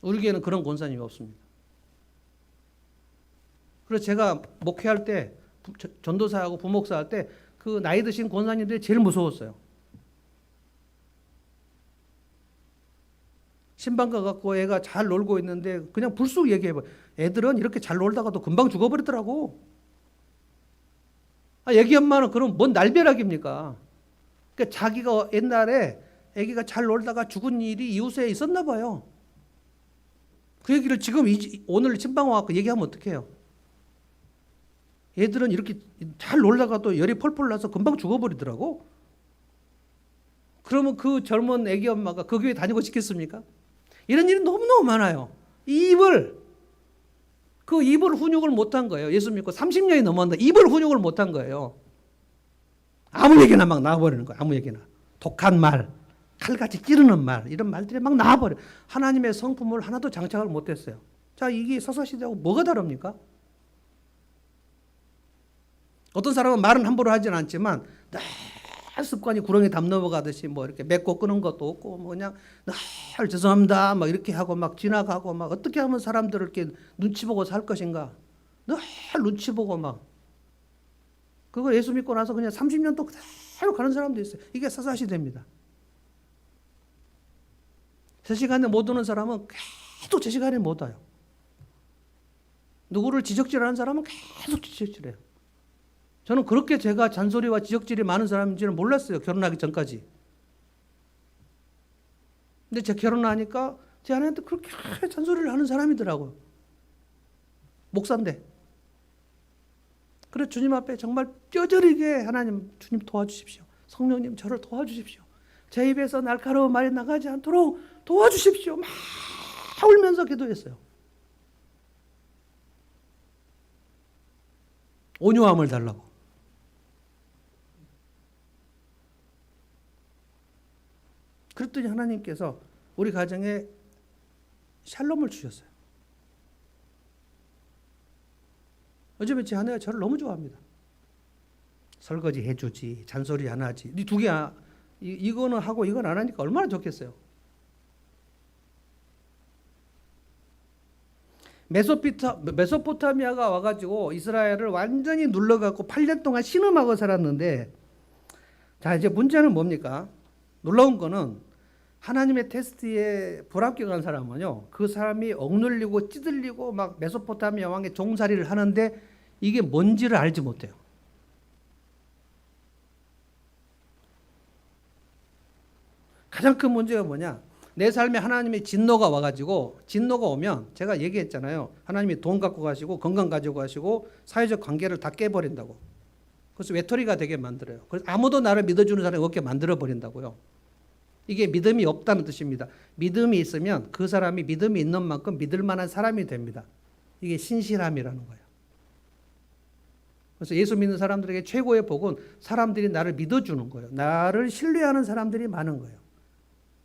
우리 교회는 그런 권사님이 없습니다. 그래서 제가 목회할 때 전도사하고 부목사 할 때 그 나이 드신 권사님들이 제일 무서웠어요. 신방 가갖고 애가 잘 놀고 있는데 그냥 불쑥 얘기해봐. 애들은 이렇게 잘 놀다가도 금방 죽어버리더라고. 애기 엄마는 그럼 뭔 날벼락입니까? 그러니까 자기가 옛날에 애기가 잘 놀다가 죽은 일이 이웃에 있었나 봐요. 그 얘기를 지금 오늘 신방 와갖고 얘기하면 어떡해요? 애들은 이렇게 잘 놀다가도 열이 펄펄 나서 금방 죽어버리더라고. 그러면 그 젊은 애기 엄마가 그 교회 다니고 싶겠습니까? 이런 일이 너무너무 많아요. 그 입을 훈육을 못한 거예요. 예수 믿고 30년이 넘었는데 입을 훈육을 못한 거예요. 아무 얘기나 막 나와버리는 거예요. 아무 얘기나. 독한 말, 칼같이 찌르는 말, 이런 말들이 막 나와버려요. 하나님의 성품을 하나도 장착을 못했어요. 자, 이게 사사시대하고 뭐가 다릅니까? 어떤 사람은 말은 함부로 하진 않지만 늘 습관이 구렁이 담 넘어가듯이 뭐 이렇게 맺고 끄는 것도 없고 뭐 그냥 늘 죄송합니다 막 이렇게 하고 막 지나가고 막 어떻게 하면 사람들을 이렇게 눈치 보고 살 것인가 늘 눈치 보고 막 그거 예수 믿고 나서 그냥 30년 동안 계속 가는 사람도 있어요. 이게 사사시대입니다. 제 시간에 못 오는 사람은 계속 제 시간에 못 와요. 누구를 지적질하는 사람은 계속 지적질해요. 저는 그렇게 제가 잔소리와 지적질이 많은 사람인지는 몰랐어요. 결혼하기 전까지. 근데 제가 결혼하니까 제 아내한테 그렇게 잔소리를 하는 사람이더라고요. 목사인데. 그래서 주님 앞에 정말 뼈저리게 하나님, 주님 도와주십시오. 성령님 저를 도와주십시오. 제 입에서 날카로운 말이 나가지 않도록 도와주십시오. 막 울면서 기도했어요. 온유함을 달라고. 그랬더니 하나님께서 우리 가정에 샬롬을 주셨어요. 요즘에 제 아내가 저를 너무 좋아합니다. 설거지 해주지, 잔소리 안 하지. 이 두 개, 이거는 하고 이건 안 하니까 얼마나 좋겠어요. 메소포타미아가 와가지고 이스라엘을 완전히 눌러갖고 8년 동안 신음하고 살았는데, 자, 이제 문제는 뭡니까? 놀라운 거는 하나님의 테스트에 불합격한 사람은요, 그 사람이 억눌리고 찌들리고 막 메소포타미아 왕의 종살이를 하는데 이게 뭔지를 알지 못해요. 가장 큰 문제가 뭐냐? 내 삶에 하나님의 진노가 와가지고, 진노가 오면 제가 얘기했잖아요. 하나님이 돈 갖고 가시고 건강 가지고 가시고 사회적 관계를 다 깨버린다고. 그래서 외톨이가 되게 만들어요. 그래서 아무도 나를 믿어주는 사람이 없게 만들어 버린다고요. 이게 믿음이 없다는 뜻입니다. 믿음이 있으면 그 사람이 믿음이 있는 만큼 믿을 만한 사람이 됩니다. 이게 신실함이라는 거예요. 그래서 예수 믿는 사람들에게 최고의 복은 사람들이 나를 믿어주는 거예요. 나를 신뢰하는 사람들이 많은 거예요.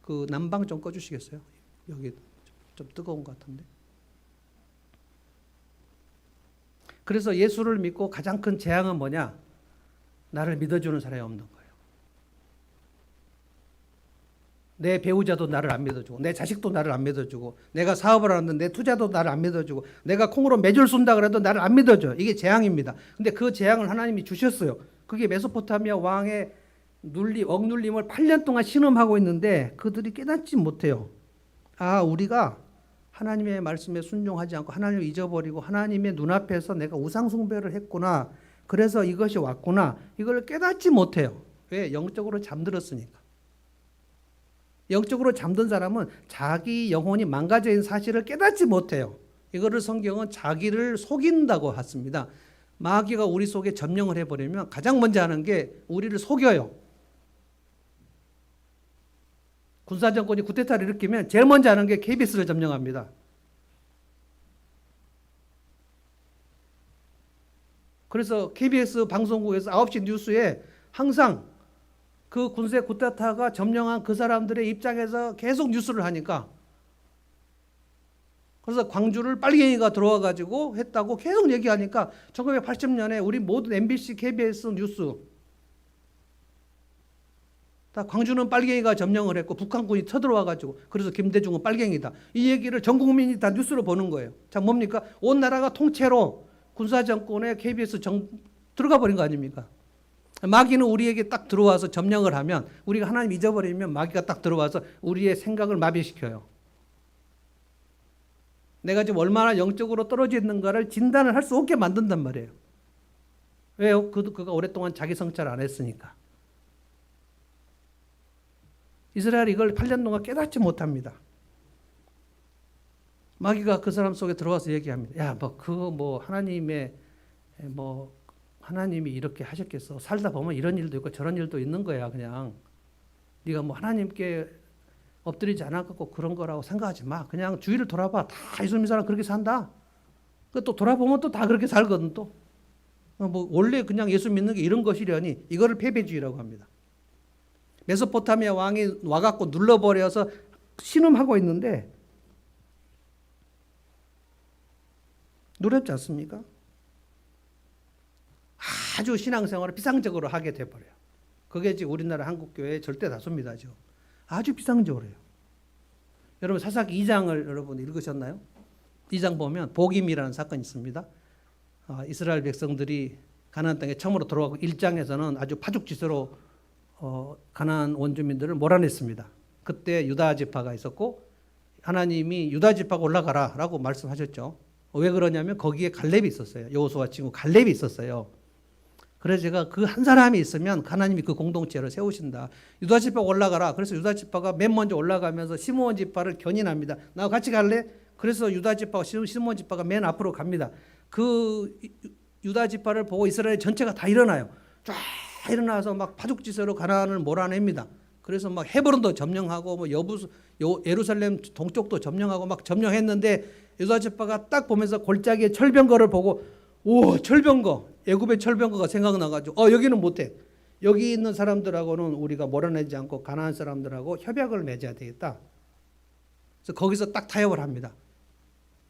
그 난방 좀 꺼주시겠어요? 여기 좀 뜨거운 것 같은데. 그래서 예수를 믿고 가장 큰 재앙은 뭐냐? 나를 믿어주는 사람이 없는 거예요. 내 배우자도 나를 안 믿어주고, 내 자식도 나를 안 믿어주고, 내가 사업을 하는데 내 투자도 나를 안 믿어주고, 내가 콩으로 매줄 쏜다 그래도 나를 안 믿어줘요. 이게 재앙입니다. 근데 그 재앙을 하나님이 주셨어요. 그게 메소포타미아 왕의 억눌림을 8년 동안 신음하고 있는데 그들이 깨닫지 못해요. 아, 우리가 하나님의 말씀에 순종하지 않고 하나님을 잊어버리고 하나님의 눈앞에서 내가 우상숭배를 했구나. 그래서 이것이 왔구나. 이걸 깨닫지 못해요. 왜? 영적으로 잠들었으니까. 영적으로 잠든 사람은 자기 영혼이 망가져 있는 사실을 깨닫지 못해요. 이거를 성경은 자기를 속인다고 했습니다. 마귀가 우리 속에 점령을 해버리면 가장 먼저 하는 게 우리를 속여요. 군사정권이 쿠데타를 일으키면 제일 먼저 하는 게 KBS를 점령합니다. 그래서 KBS 방송국에서 9시 뉴스에 항상 그 군세 쿠데타가 점령한 그 사람들의 입장에서 계속 뉴스를 하니까, 그래서 광주를 빨갱이가 들어와 가지고 했다고 계속 얘기하니까 1980년에 우리 모든 MBC, KBS 뉴스 다 광주는 빨갱이가 점령을 했고 북한군이 쳐들어와 가지고, 그래서 김대중은 빨갱이다. 이 얘기를 전 국민이 다 뉴스로 보는 거예요. 자, 뭡니까? 온 나라가 통째로 군사정권에 KBS 들어가 버린 거 아닙니까? 마귀는 우리에게 딱 들어와서 점령을 하면, 우리가 하나님 잊어버리면 마귀가 딱 들어와서 우리의 생각을 마비시켜요. 내가 지금 얼마나 영적으로 떨어져 있는가를 진단을 할 수 없게 만든단 말이에요. 왜요? 그가 오랫동안 자기 성찰 안 했으니까. 이스라엘이 이걸 8년 동안 깨닫지 못합니다. 마귀가 그 사람 속에 들어와서 얘기합니다. 야, 하나님이 이렇게 하셨겠어. 살다 보면 이런 일도 있고 저런 일도 있는 거야. 그냥 네가 하나님께 엎드리지 않았고 그런 거라고 생각하지 마. 그냥 주위를 돌아봐. 다 예수 믿는 사람 그렇게 산다. 또 돌아보면 또 다 그렇게 살거든 또. 원래 그냥 예수 믿는 게 이런 것이려니 이거를 패배주의라고 합니다. 메소포타미아 왕이 와갖고 눌러버려서 신음하고 있는데 두렵지 않습니까? 아주 신앙생활을 비상적으로 하게 돼버려요. 그게 지금 우리나라 한국교회의 절대 다수입니다. 지금. 아주 비상적으로 해요. 여러분 사사기 2장을 여러분 읽으셨나요? 2장 보면 복임이라는 사건이 있습니다. 이스라엘 백성들이 가나안 땅에 처음으로 들어가고 1장에서는 아주 파죽지세로 가나안 원주민들을 몰아냈습니다. 그때 유다 지파가 있었고 하나님이 유다 지파가 올라가라라고 말씀하셨죠. 왜 그러냐면 거기에 갈렙이 있었어요. 여호수아 친구 갈렙이 있었어요. 그래서 제가 그 한 사람이 있으면 하나님이 그 공동체를 세우신다. 유다 지파가 올라가라. 그래서 유다 지파가 맨 먼저 올라가면서 시므온 지파를 견인합니다. 나와 같이 갈래? 그래서 유다 지파와 시므온 지파가 맨 앞으로 갑니다. 그 유다 지파를 보고 이스라엘 전체가 다 일어나요. 쫙 일어나서 막 파죽지세로 가나안을 몰아냅니다. 그래서 막 헤브론도 점령하고 뭐 예루살렘 동쪽도 점령하고 막 점령했는데 유다 지파가 딱 보면서 골짜기에 철병거를 보고 오, 철병거, 애굽의 철병거가 생각나가지고 여기는 못해. 여기 있는 사람들하고는 우리가 몰아내지 않고 가나안 사람들하고 협약을 맺어야 되겠다. 그래서 거기서 딱 타협을 합니다.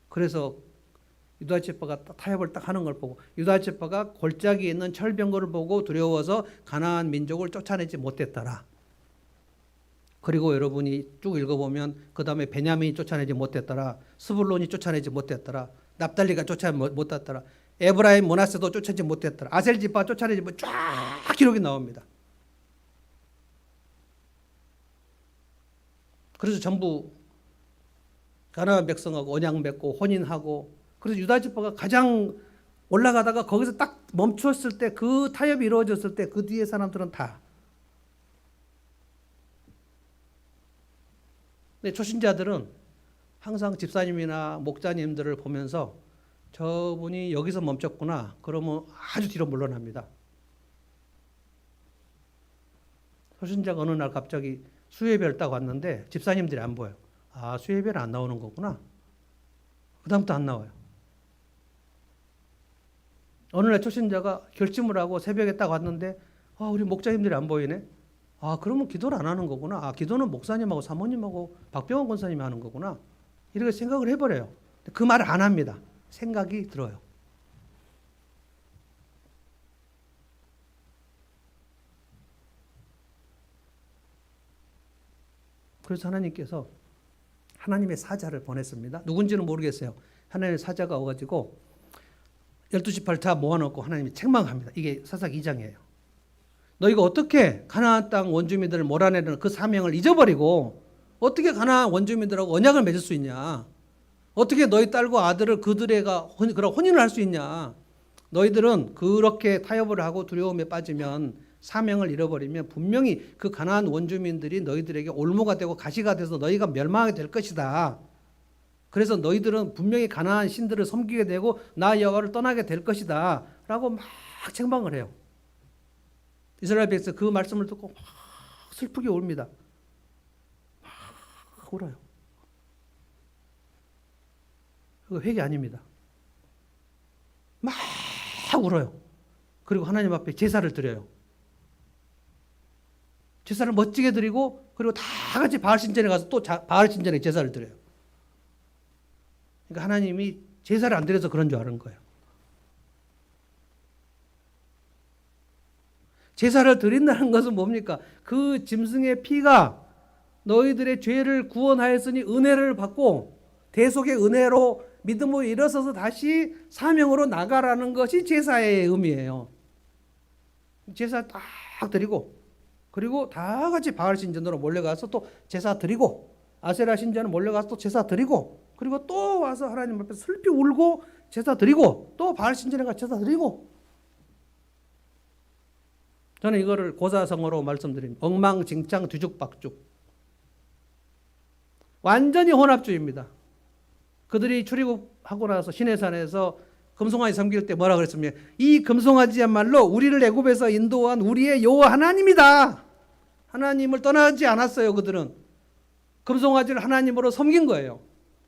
그래서 유다 지파가 타협을 딱 하는 걸 보고 유다 지파가 골짜기에 있는 철병거를 보고 두려워서 가나안 민족을 쫓아내지 못했더라. 그리고 여러분이 쭉 읽어보면 그 다음에 베냐민이 쫓아내지 못했더라. 스불론이 쫓아내지 못했더라. 납달리가 쫓아내지 못했더라. 에브라임 므낫세도 쫓아내지 못했더라. 아셀 지파 쫓아내지 쫙 기록이 나옵니다. 그래서 전부 가나안 백성하고 언약 맺고 혼인하고 그래서 유다 지파가 가장 올라가다가 거기서 딱 멈췄을 때 그 타협이 이루어졌을 때 그 뒤에 사람들은 다 근데 초신자들은 항상 집사님이나 목자님들을 보면서 저분이 여기서 멈췄구나. 그러면 아주 뒤로 물러납니다. 초신자가 어느 날 갑자기 수혜별 딱 왔는데 집사님들이 안 보여요. 아, 수혜별 안 나오는 거구나. 그 다음부터 안 나와요. 어느 날 초신자가 결심을 하고 새벽에 딱 왔는데 우리 목자님들이 안 보이네. 그러면 기도를 안 하는 거구나. 기도는 목사님하고 사모님하고 박병원 권사님이 하는 거구나. 이렇게 생각을 해버려요. 그 말을 안 합니다. 생각이 들어요. 그래서 하나님께서 하나님의 사자를 보냈습니다. 누군지는 모르겠어요. 하나님의 사자가 와가지고 12지파를 다 모아놓고 하나님이 책망합니다. 이게 사사기 2장이에요. 너희가 어떻게 가나안 땅 원주민들을 몰아내는 그 사명을 잊어버리고 어떻게 가나안 원주민들하고 언약을 맺을 수 있냐? 어떻게 너희 딸과 아들을 그들에가 그런 혼인을 할 수 있냐? 너희들은 그렇게 타협을 하고 두려움에 빠지면 사명을 잃어버리면 분명히 그 가나안 원주민들이 너희들에게 올무가 되고 가시가 돼서 너희가 멸망하게 될 것이다. 그래서 너희들은 분명히 가나안 신들을 섬기게 되고 나 여호와를 떠나게 될 것이다. 라고 막 책망을 해요. 이스라엘 백성 그 말씀을 듣고 막 슬프게 웁니다. 막 울어요. 그거 회개 아닙니다. 막 울어요. 그리고 하나님 앞에 제사를 드려요. 제사를 멋지게 드리고 그리고 다 같이 바알 신전에 가서 또 바알 신전에 제사를 드려요. 그러니까 하나님이 제사를 안 드려서 그런 줄 아는 거예요. 제사를 드린다는 것은 뭡니까? 그 짐승의 피가 너희들의 죄를 구원하였으니 은혜를 받고 대속의 은혜로 믿음으로 일어서서 다시 사명으로 나가라는 것이 제사의 의미예요. 제사 딱 드리고 그리고 다 같이 바알 신전으로 몰려가서 또 제사 드리고 아세라 신전으로 몰려가서 또 제사 드리고 그리고 또 와서 하나님 앞에 슬피 울고 제사 드리고 또 바알 신전에 가서 제사 드리고 저는 이거를 고사성어로 말씀드립니다. 엉망진창 뒤죽박죽. 완전히 혼합주의입니다. 그들이 출애굽하고 나서 시내산에서 금송아지 섬길 때 뭐라 그랬습니까? 이 금송아지야말로 우리를 애굽에서 인도한 우리의 여호와 하나님이다. 하나님을 떠나지 않았어요. 그들은 금송아지를 하나님으로 섬긴 거예요.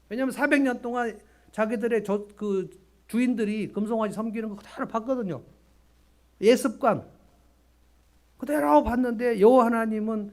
왜냐하면 400년 동안 자기들의 그 주인들이 금송아지 섬기는 거 그대로 봤거든요. 예습관 그대로 봤는데 여호와 하나님은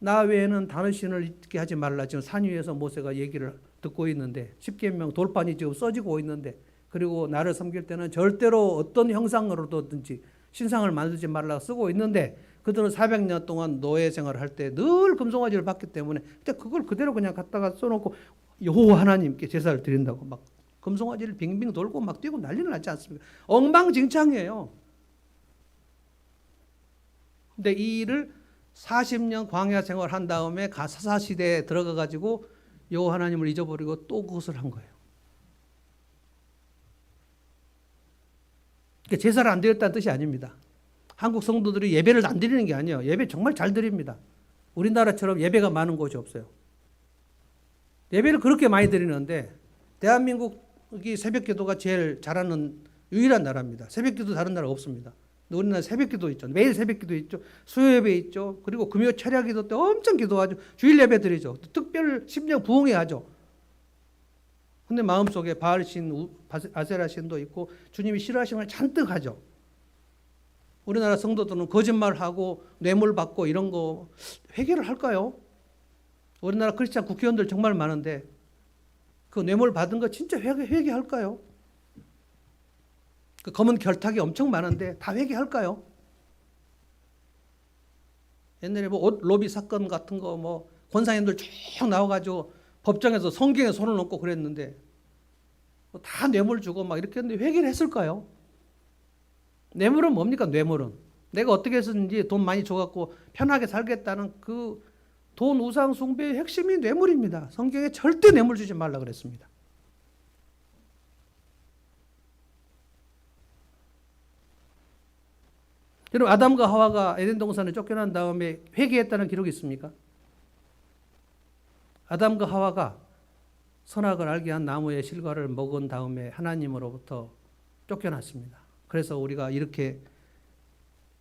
나 외에는 다른 신을 있게 하지 말라. 지금 산 위에서 모세가 얘기를 듣고 있는데 십계명 돌판이 지금 써지고 있는데 그리고 나를 섬길 때는 절대로 어떤 형상으로든지 신상을 만들지 말라 쓰고 있는데 그들은 400년 동안 노예 생활을 할 때 늘 금송아지를 봤기 때문에 그걸 그대로 그냥 갖다가 써놓고 여호와 하나님께 제사를 드린다고 막 금송아지를 빙빙 돌고 막 뛰고 난리는 나지 않습니까? 엉망진창이에요. 근데 이 일을 40년 광야 생활한 다음에 사사시대에 들어가 가지고 여호와 하나님을 잊어버리고 또 그것을 한 거예요. 그러니까 제사를 안 드렸다는 뜻이 아닙니다. 한국 성도들이 예배를 안 드리는 게 아니에요. 예배 정말 잘 드립니다. 우리나라처럼 예배가 많은 곳이 없어요. 예배를 그렇게 많이 드리는데 대한민국이 새벽기도가 제일 잘하는 유일한 나라입니다. 새벽기도 다른 나라 없습니다. 우리나라 새벽기도 있죠. 매일 새벽기도 있죠. 수요예배 있죠. 그리고 금요 철야기도 때 엄청 기도하죠. 주일 예배 드리죠. 특별 심령 부흥회 하죠. 근데 마음속에 바알신, 아세라신도 있고 주님이 싫어하시는 걸 잔뜩 하죠. 우리나라 성도들은 거짓말하고 뇌물 받고 이런 거 회개를 할까요? 우리나라 크리스찬 국회의원들 정말 많은데 그 뇌물 받은 거 진짜 회개할까요? 그 검은 결탁이 엄청 많은데 다 회개할까요? 옛날에 뭐 옷 로비 사건 같은 거 뭐 권사님들 쭉 나와가지고 법정에서 성경에 손을 얹고 그랬는데 다 뇌물 주고 막 이렇게 했는데 회개를 했을까요? 뇌물은 뭡니까? 뇌물은 내가 어떻게 해서든지 돈 많이 줘갖고 편하게 살겠다는 그 돈 우상 숭배의 핵심이 뇌물입니다. 성경에 절대 뇌물 주지 말라 그랬습니다. 여러분 아담과 하와가 에덴 동산에 쫓겨난 다음에 회개했다는 기록이 있습니까? 아담과 하와가 선악을 알게 한 나무의 실과를 먹은 다음에 하나님으로부터 쫓겨났습니다. 그래서 우리가 이렇게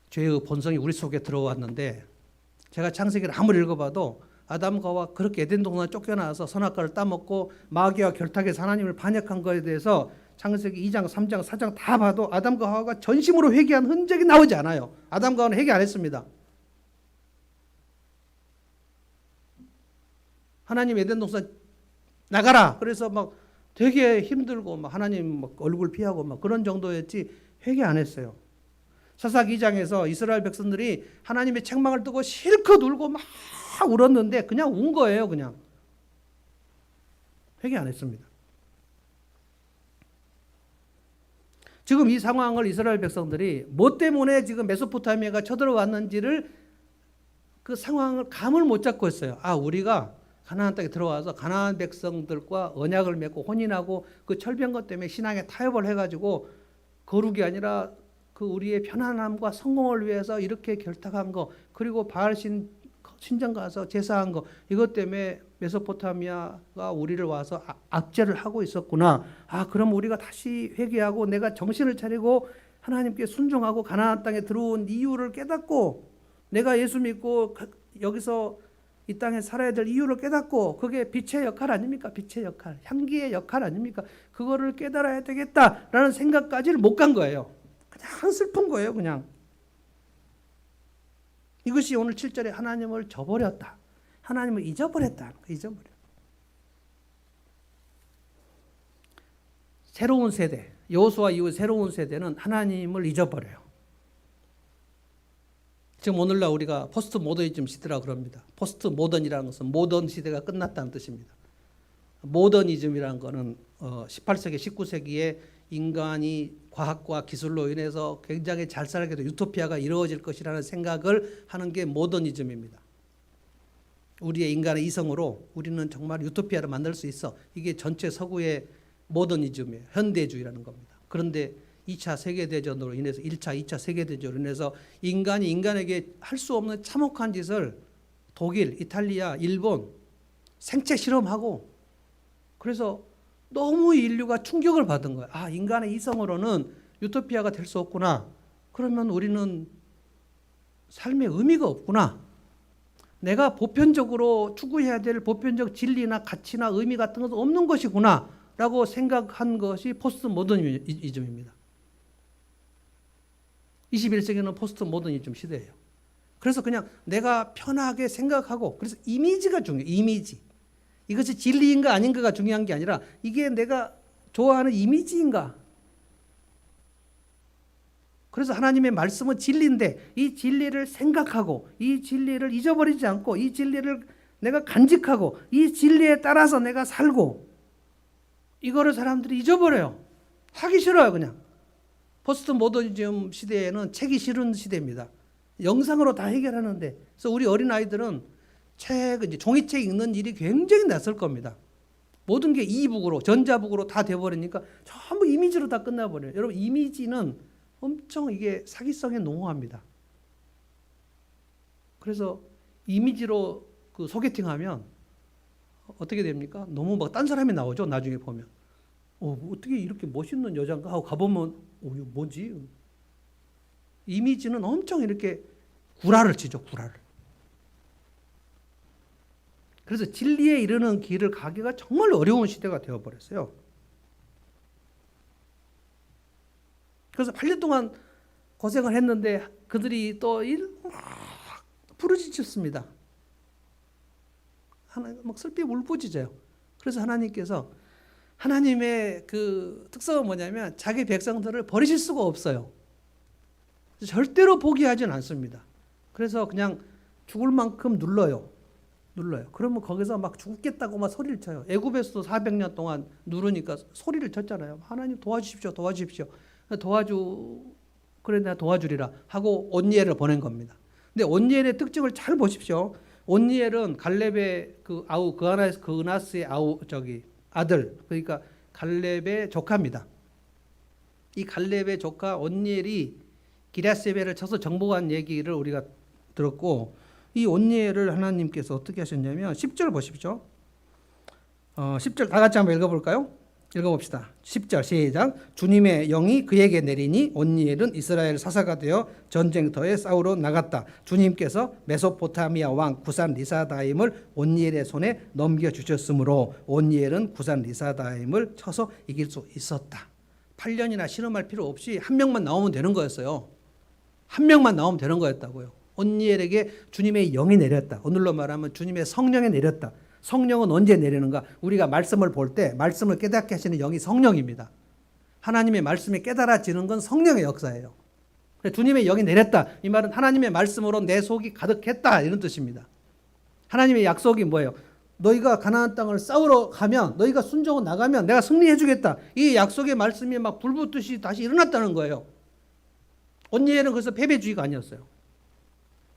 죄의 본성이 우리 속에 들어왔는데 제가 창세기를 아무리 읽어봐도 아담과 하와 그렇게 에덴 동산에 쫓겨나서 선악과를 따먹고 마귀와 결탁해서 하나님을 반역한 것에 대해서 창세기 2장, 3장, 4장 다 봐도 아담과 하와가 전심으로 회개한 흔적이 나오지 않아요. 아담과 하와는 회개 안 했습니다. 하나님 에덴 동산 나가라. 그래서 막 되게 힘들고 막 하나님 막 얼굴 피하고 막 그런 정도였지 회개 안 했어요. 사사기 2장에서 이스라엘 백성들이 하나님의 책망을 뜨고 실컷 울고 막 울었는데 그냥 운 거예요. 그냥 회개 안 했습니다. 지금 이 상황을 이스라엘 백성들이 뭐 때문에 지금 메소포타미아가 쳐들어왔는지를 그 상황을 감을 못 잡고 있어요. 아, 우리가 가나안 땅에 들어와서 가나안 백성들과 언약을 맺고 혼인하고 그 철병것 때문에 신앙에 타협을 해가지고 거룩이 아니라 그 우리의 편안함과 성공을 위해서 이렇게 결탁한 거, 그리고 바알신 신전 가서 제사한 거, 이것 때문에 메소포타미아가 우리를 와서 압제를 하고 있었구나. 아, 그럼 우리가 다시 회개하고 내가 정신을 차리고 하나님께 순종하고 가나안 땅에 들어온 이유를 깨닫고 내가 예수 믿고 여기서 이 땅에 살아야 될 이유를 깨닫고 그게 빛의 역할 아닙니까? 빛의 역할, 향기의 역할 아닙니까? 그거를 깨달아야 되겠다라는 생각까지를 못 간 거예요. 그냥 슬픈 거예요. 그냥 이것이 오늘 7절에 하나님을 저버렸다, 하나님을 잊어버렸다. 잊어버려. 새로운 세대, 여호수아 이후 새로운 세대는 하나님을 잊어버려요. 지금 오늘날 우리가 포스트 모더니즘 시대라 그럽니다. 포스트 모던이라는 것은 모던 시대가 끝났다는 뜻입니다. 모더니즘이라는 것은 18세기, 19세기에 인간이 과학과 기술로 인해서 굉장히 잘 살게 돼 유토피아가 이루어질 것이라는 생각을 하는 게 모더니즘입니다. 우리의 인간의 이성으로 우리는 정말 유토피아를 만들 수 있어. 이게 전체 서구의 모더니즘이에요. 현대주의라는 겁니다. 그런데 2차 세계대전으로 인해서 1차, 2차 세계대전으로 인해서 인간이 인간에게 할 수 없는 참혹한 짓을 독일, 이탈리아, 일본 생체 실험하고 그래서 너무 인류가 충격을 받은 거예요. 아, 인간의 이성으로는 유토피아가 될 수 없구나. 그러면 우리는 삶의 의미가 없구나. 내가 보편적으로 추구해야 될 보편적 진리나 가치나 의미 같은 것은 없는 것이구나 라고 생각한 것이 포스트 모더니즘입니다. 21세기는 포스트 모더니즘 시대예요. 그래서 그냥 내가 편하게 생각하고, 그래서 이미지가 중요해요. 이미지. 이것이 진리인가 아닌가가 중요한 게 아니라 이게 내가 좋아하는 이미지인가. 그래서 하나님의 말씀은 진리인데 이 진리를 생각하고 이 진리를 잊어버리지 않고 이 진리를 내가 간직하고 이 진리에 따라서 내가 살고, 이거를 사람들이 잊어버려요. 하기 싫어요. 그냥 포스트 모더니즘 시대에는 책이 싫은 시대입니다. 영상으로 다 해결하는데, 그래서 우리 어린아이들은 이제 종이책 읽는 일이 굉장히 낯설 겁니다. 모든 게 이북으로, 전자북으로 다 돼버리니까 전부 이미지로 다 끝나버려요. 여러분, 이미지는 엄청 이게 사기성에 농후합니다. 그래서 이미지로 그 소개팅하면 어떻게 됩니까? 너무 막 딴 사람이 나오죠. 나중에 보면. 어떻게 이렇게 멋있는 여잔가 하고 가보면, 이거 뭐지? 이미지는 엄청 이렇게 구라를 치죠. 구라를. 그래서 진리에 이르는 길을 가기가 정말 어려운 시대가 되어버렸어요. 그래서 8년 동안 고생을 했는데 그들이 또 막 부르짖었습니다. 막 슬피 울부짖어요. 그래서 하나님께서, 하나님의 그 특성은 뭐냐면 자기 백성들을 버리실 수가 없어요. 절대로 포기하진 않습니다. 그래서 그냥 죽을 만큼 눌러요. 그러면 거기서 막 죽겠다고 막 소리를 쳐요. 애굽에서도 400년 동안 누르니까 소리를 쳤잖아요. 하나님 도와주십시오. 그래 내가 도와주리라 하고 온니엘을 보낸 겁니다. 근데 온니엘의 특징을 잘 보십시오. 온니엘은 갈렙의 그은하스의 아들, 그러니까 갈렙의 조카입니다. 이 갈렙의 조카 온니엘이 기랴세벨을 쳐서 정복한 얘기를 우리가 들었고, 이 온니엘을 하나님께서 어떻게 하셨냐면 10절 보십시오. 10절 다 같이 한번 읽어볼까요? 읽어봅시다. 10절 시작. 주님의 영이 그에게 내리니 온니엘은 이스라엘 사사가 되어 전쟁터에 싸우러 나갔다. 주님께서 메소포타미아 왕 구산 리사다임을 온니엘의 손에 넘겨주셨으므로 온니엘은 구산 리사다임을 쳐서 이길 수 있었다. 8년이나 실험할 필요 없이 한 명만 나오면 되는 거였어요. 한 명만 나오면 되는 거였다고요. 온니엘에게 주님의 영이 내렸다. 오늘로 말하면 주님의 성령이 내렸다. 성령은 언제 내리는가? 우리가 말씀을 볼 때 말씀을 깨닫게 하시는 영이 성령입니다. 하나님의 말씀이 깨달아지는 건 성령의 역사예요. 주님의 영이 내렸다. 이 말은 하나님의 말씀으로 내 속이 가득했다, 이런 뜻입니다. 하나님의 약속이 뭐예요? 너희가 가나안 땅을 싸우러 가면, 너희가 순종을 나가면 내가 승리해 주겠다. 이 약속의 말씀이 막 불붙듯이 다시 일어났다는 거예요. 온니엘은 그래서 패배주의가 아니었어요.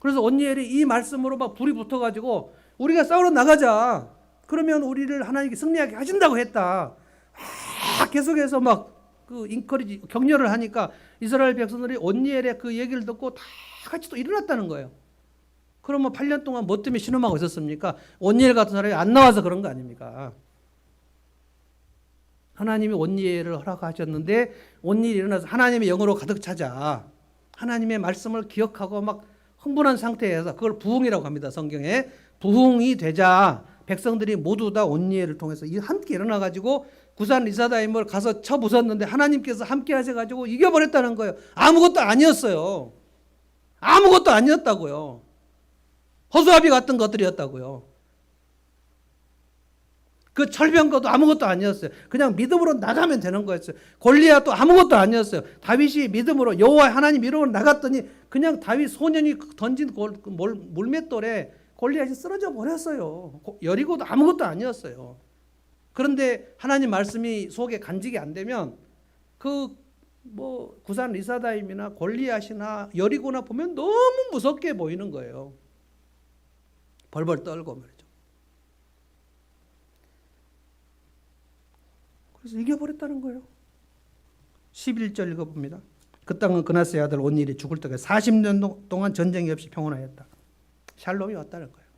그래서 온니엘이 이 말씀으로 막 불이 붙어가지고 우리가 싸우러 나가자. 그러면 우리를 하나님께 승리하게 하신다고 했다. 계속해서 막 그 인커리지, 격려를 하니까 이스라엘 백성들이 온니엘의 그 얘기를 듣고 다 같이 또 일어났다는 거예요. 그러면 8년 동안 뭐 때문에 신음하고 있었습니까? 온니엘 같은 사람이 안 나와서 그런 거 아닙니까? 하나님이 온니엘을 허락하셨는데 온니엘이 일어나서 하나님의 영으로 가득 차자. 하나님의 말씀을 기억하고 막 흥분한 상태에서, 그걸 부흥이라고 합니다. 성경에. 부흥이 되자 백성들이 모두 다 온니엘을 통해서 함께 일어나가지고 구산 리사다임을 가서 쳐 부쉈는데 하나님께서 함께 하셔가지고 이겨버렸다는 거예요. 아무것도 아니었어요. 아무것도 아니었다고요. 허수아비 같은 것들이었다고요. 그 철병거도 아무것도 아니었어요. 그냥 믿음으로 나가면 되는 거였어요. 골리앗도 아무것도 아니었어요. 다윗이 믿음으로 여호와 하나님 이름으로 나갔더니 그냥 다윗 소년이 던진 물맷돌에 골리앗이 쓰러져 버렸어요. 여리고도 아무것도 아니었어요. 그런데 하나님 말씀이 속에 간직이 안 되면 구산 리사다임이나 골리앗이나 여리고나 보면 너무 무섭게 보이는 거예요. 벌벌 떨고 말이죠. 그래서 이겨버렸다는 거예요. 11절 읽어봅니다. 그 땅은 그나스의 아들 온니엘이 죽을 때까지 40년 동안 전쟁이 없이 평온하였다. 샬롬이 왔다는 거예요.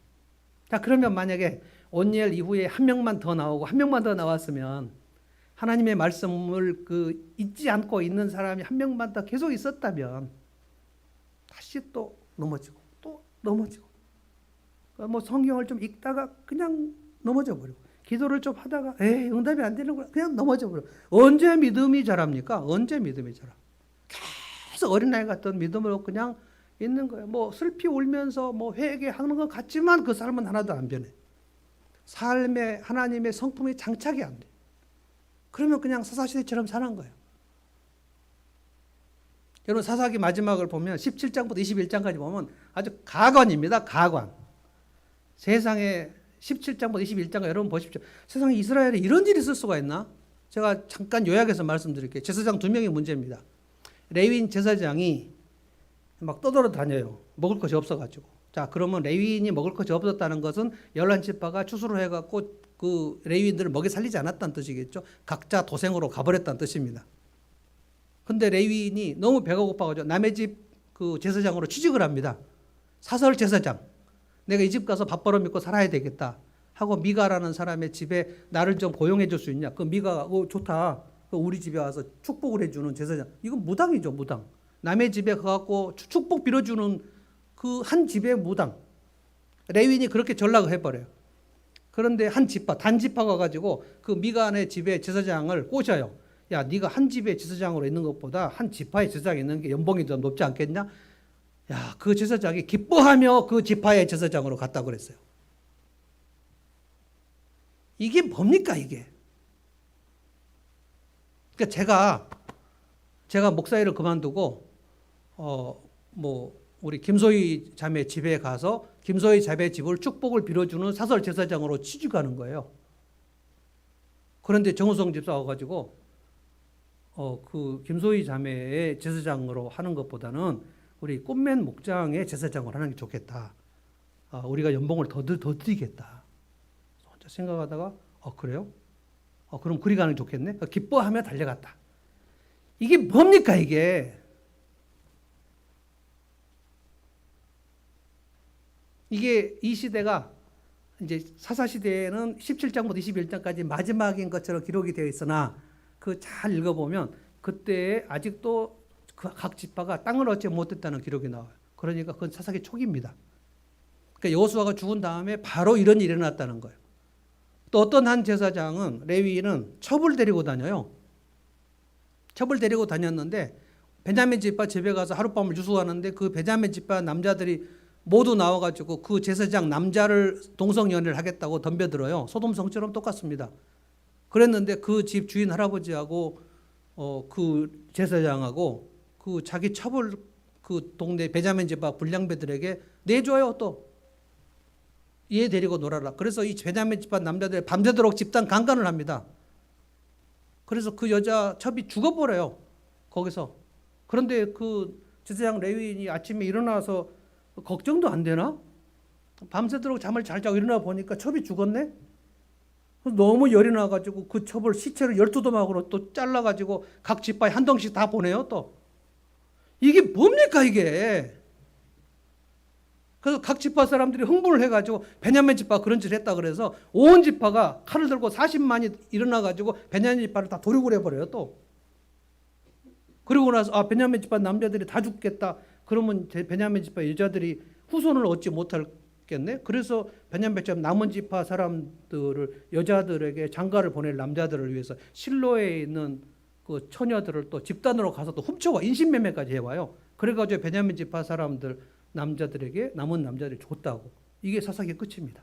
자, 그러면 만약에 온니엘 이후에 한 명만 더 나오고 한 명만 더 나왔으면, 하나님의 말씀을 잊지 않고 있는 사람이 한 명만 더 계속 있었다면 다시 또 넘어지고 또 넘어지고, 성경을 좀 읽다가 그냥 넘어져 버리고, 기도를 좀 하다가 응답이 안 되는구나 그냥 넘어져 버려. 언제 믿음이 자랍니까? 언제 믿음이 자라? 계속 어린아이 같은 믿음으로 그냥 있는 거예요. 슬피 울면서 회개하는 것 같지만 그 삶은 하나도 안 변해. 삶에 하나님의 성품이 장착이 안 돼. 그러면 그냥 사사시대처럼 사는 거예요. 여러분, 사사기 마지막을 보면 17장부터 21장까지 보면 아주 가관입니다. 가관. 세상에 17장부터 21장까지 여러분 보십시오. 세상에 이스라엘에 이런 일이 있을 수가 있나? 제가 잠깐 요약해서 말씀드릴게요. 제사장 2명의 문제입니다. 레위인 제사장이 막 떠돌아다녀요. 먹을 것이 없어가지고. 자, 그러면 레위인이 먹을 것이 없었다는 것은 11지파가 추수를 해갖고 그 레위인들을 먹여 살리지 않았다는 뜻이겠죠. 각자 도생으로 가버렸다는 뜻입니다. 근데 레위인이 너무 배가 고파가지고 남의 집 그 제사장으로 취직을 합니다. 사설 제사장. 내가 이 집 가서 밥 벌어 먹고 살아야 되겠다 하고 미가라는 사람의 집에 나를 좀 고용해 줄 수 있냐. 그 미가가 좋다. 우리 집에 와서 축복을 해주는 제사장. 이건 무당이죠, 무당. 남의 집에 가갖고 축복 빌어주는 그 한 집의 무당. 레위인이 그렇게 전락을 해버려요. 그런데 한 지파, 단지파가 가지고 그 미간의 집에 제사장을 꼬셔요. 야, 네가 한 집의 제사장으로 있는 것보다 한 지파의 제사장에 있는 게 연봉이 더 높지 않겠냐? 야, 그 제사장이 기뻐하며 그 지파의 제사장으로 갔다고 그랬어요. 이게 뭡니까, 이게? 그러니까 제가 목사일을 그만두고 우리 김소희 자매 집에 가서 김소희 자매 집을 축복을 빌어주는 사설 제사장으로 취직하는 거예요. 그런데 정우성 집사 와가지고 그 김소희 자매의 제사장으로 하는 것보다는 우리 꽃맨 목장의 제사장으로 하는 게 좋겠다. 우리가 연봉을 더 드리겠다. 혼자 생각하다가 그래요? 그럼 그리 가는 게 좋겠네. 기뻐하며 달려갔다. 이게 뭡니까 이게? 이게 이 시대가 이제 사사시대에는 17장부터 21장까지 마지막인 것처럼 기록이 되어 있으나 그 잘 읽어보면 그때 아직도 각 지파가 땅을 얻지 못했다는 기록이 나와요. 그러니까 그건 사사기 초기입니다. 그러니까 여호수아가 죽은 다음에 바로 이런 일이 일어났다는 거예요. 또 어떤 한 제사장은 레위인은 첩을 데리고 다녀요. 첩을 데리고 다녔는데 베냐민 지파 집에 가서 하룻밤을 유숙하는데 그 베냐민 지파 남자들이 모두 나와가지고 그 제사장 남자를 동성연애를 하겠다고 덤벼들어요. 소돔성처럼 똑같습니다. 그랬는데 그 집 주인 할아버지하고 그 제사장하고 그 자기 첩을 그 동네 베냐민 지파 불량배들에게 내줘요. 또 얘 데리고 놀아라. 그래서 이 베냐민 지파 남자들이 밤새도록 집단 강간을 합니다. 그래서 그 여자 첩이 죽어버려요. 거기서. 그런데 그 제사장 레위인이 아침에 일어나서 걱정도 안 되나? 밤새도록 잠을 잘 자고 일어나 보니까 첩이 죽었네? 너무 열이 나가지고 그 첩을 시체를 12도막으로 또 잘라가지고 각 지파에 한 덩씩 다 보내요, 또. 이게 뭡니까, 이게? 그래서 각 지파 사람들이 흥분을 해가지고 베냐민 지파 그런 짓을 했다 그래서 온 지파가 칼을 들고 40만이 일어나가지고 베냐민 지파를 다 도륙을 해버려요, 또. 그리고 나서 베냐민 지파 남자들이 다 죽겠다. 그러면 베냐민 지파 여자들이 후손을 얻지 못하겠네. 그래서 베냐민 지파 남은 지파 사람들을 여자들에게 장가를 보낼 남자들을 위해서 실로에 있는 그 처녀들을 또 집단으로 가서 또 훔쳐와 인신매매까지 해와요. 그래가지고 베냐민 지파 사람들 남자들에게 남은 남자들이 줬다고. 이게 사사기의 끝입니다.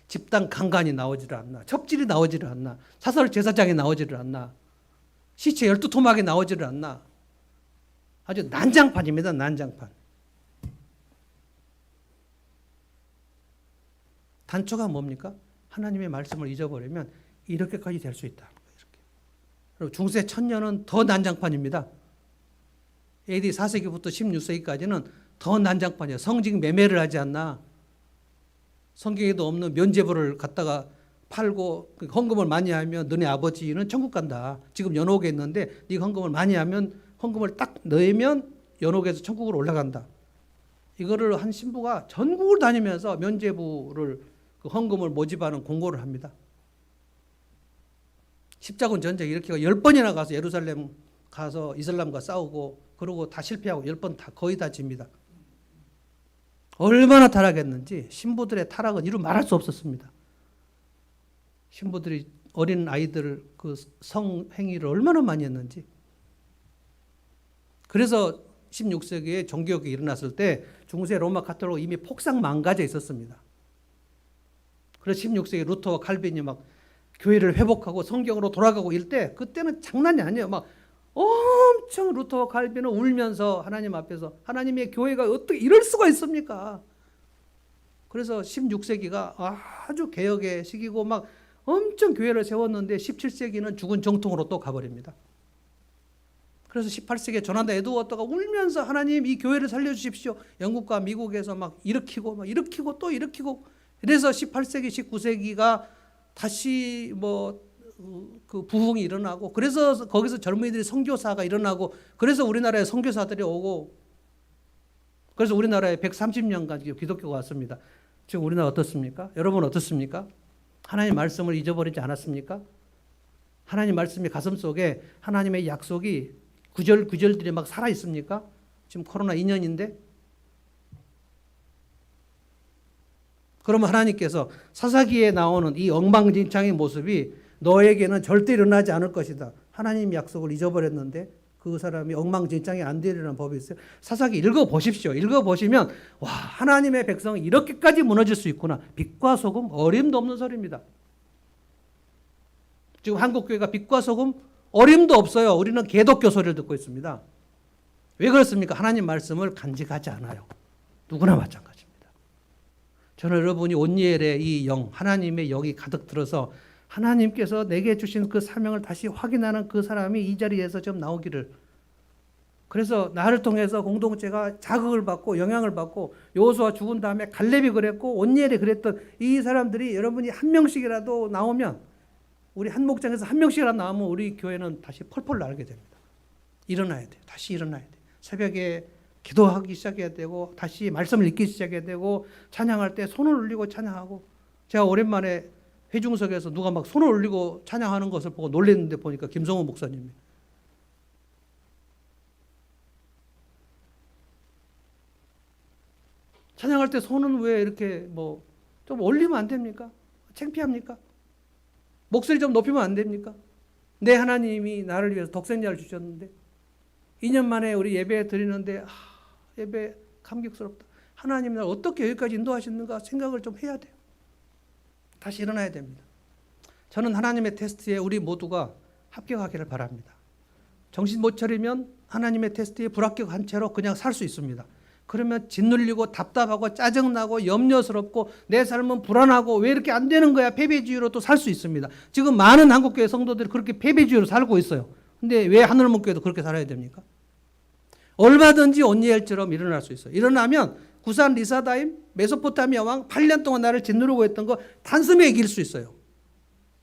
집단 강간이 나오지를 않나. 첩질이 나오지를 않나. 사설 제사장이 나오지를 않나. 시체 12토막이 나오지를 않나. 아주 난장판입니다. 난장판. 단초가 뭡니까? 하나님의 말씀을 잊어버리면 이렇게까지 될 수 있다. 이렇게. 그리고 중세 1000년은 더 난장판입니다. AD 4세기부터 16세기까지는 더 난장판이에요. 성직 매매를 하지 않나. 성경에도 없는 면죄부를 갖다가 팔고 헌금을 많이 하면 너네 아버지는 천국 간다. 지금 연옥에 있는데 네가 헌금을 많이 하면 헌금을 딱 넣으면 연옥에서 천국으로 올라간다. 이거를 한 신부가 전국을 다니면서 면죄부를 그 헌금을 모집하는 공고를 합니다. 십자군 전쟁 이렇게 10번이나 가서 예루살렘 가서 이슬람과 싸우고 그러고 다 실패하고 10번 다 거의 다 집니다. 얼마나 타락했는지 신부들의 타락은 이루 말할 수 없었습니다. 신부들이 어린 아이들 그 성행위를 얼마나 많이 했는지. 그래서 16세기에 종교개혁이 일어났을 때 중세 로마 가톨릭 이미 폭삭 망가져 있었습니다. 그래서 16세기 루터와 칼빈이 막 교회를 회복하고 성경으로 돌아가고 이럴 때 그때는 장난이 아니에요. 막 엄청 루터와 칼빈은 울면서 하나님 앞에서 하나님의 교회가 어떻게 이럴 수가 있습니까? 그래서 16세기가 아주 개혁의 시기고 막 엄청 교회를 세웠는데 17세기는 죽은 정통으로 또 가버립니다. 그래서 18세기에 조나단 에드워드가 울면서 하나님 이 교회를 살려주십시오. 영국과 미국에서 막 일으키고 또 일으키고, 그래서 18세기 19세기가 다시 그 부흥이 일어나고, 그래서 거기서 젊은이들이 선교사가 일어나고, 그래서 우리나라에 선교사들이 오고, 그래서 우리나라에 130년간 기독교가 왔습니다. 지금 우리나라 어떻습니까? 여러분 어떻습니까? 하나님 말씀을 잊어버리지 않았습니까? 하나님 말씀이 가슴속에 하나님의 약속이 구절들이 막 살아 있습니까? 지금 코로나 2년인데. 그러면 하나님께서 사사기에 나오는 이 엉망진창의 모습이 너에게는 절대 일어나지 않을 것이다. 하나님 약속을 잊어버렸는데 그 사람이 엉망진창이 안 되리라는 법이 있어요. 사사기 읽어보십시오. 읽어보시면 와, 하나님의 백성이 이렇게까지 무너질 수 있구나. 빛과 소금 어림도 없는 소리입니다. 지금 한국교회가 빛과 소금 어림도 없어요. 우리는 개독교 소리를 듣고 있습니다. 왜 그렇습니까? 하나님 말씀을 간직하지 않아요. 누구나 마찬가지입니다. 저는 여러분이 온니엘의 이 영, 하나님의 영이 가득 들어서 하나님께서 내게 주신 그 사명을 다시 확인하는 그 사람이 이 자리에서 좀 나오기를. 그래서 나를 통해서 공동체가 자극을 받고 영향을 받고, 여호수아 죽은 다음에 갈렙이 그랬고 온니엘이 그랬던 이 사람들이 여러분이 한 명씩이라도 나오면, 우리 한 목장에서 한 명씩이라도 나오면 우리 교회는 다시 펄펄 날게 됩니다. 일어나야 돼요. 다시 일어나야 돼요. 새벽에 기도하기 시작해야 되고, 다시 말씀을 읽기 시작해야 되고, 찬양할 때 손을 올리고 찬양하고. 제가 오랜만에 회중석에서 누가 막 손을 올리고 찬양하는 것을 보고 놀랐는데, 보니까 김성호 목사님이. 찬양할 때 손은 왜 이렇게 좀 올리면 안 됩니까? 창피합니까? 목소리 좀 높이면 안 됩니까? 내 하나님이 나를 위해서 독생자를 주셨는데 2년 만에 우리 예배 드리는데 예배 감격스럽다. 하나님 날 어떻게 여기까지 인도하셨는가 생각을 좀 해야 돼요. 다시 일어나야 됩니다. 저는 하나님의 테스트에 우리 모두가 합격하기를 바랍니다. 정신 못 차리면 하나님의 테스트에 불합격한 채로 그냥 살 수 있습니다. 그러면 짓눌리고 답답하고 짜증나고 염려스럽고 내 삶은 불안하고 왜 이렇게 안 되는 거야, 패배주의로 또 살 수 있습니다. 지금 많은 한국교회 성도들이 그렇게 패배주의로 살고 있어요. 근데 왜 하늘문교회도 그렇게 살아야 됩니까? 얼마든지 온니엘처럼 일어날 수 있어요. 일어나면 구산 리사다임 메소포타미아 왕 8년 동안 나를 짓누르고 했던 거 단숨에 이길 수 있어요.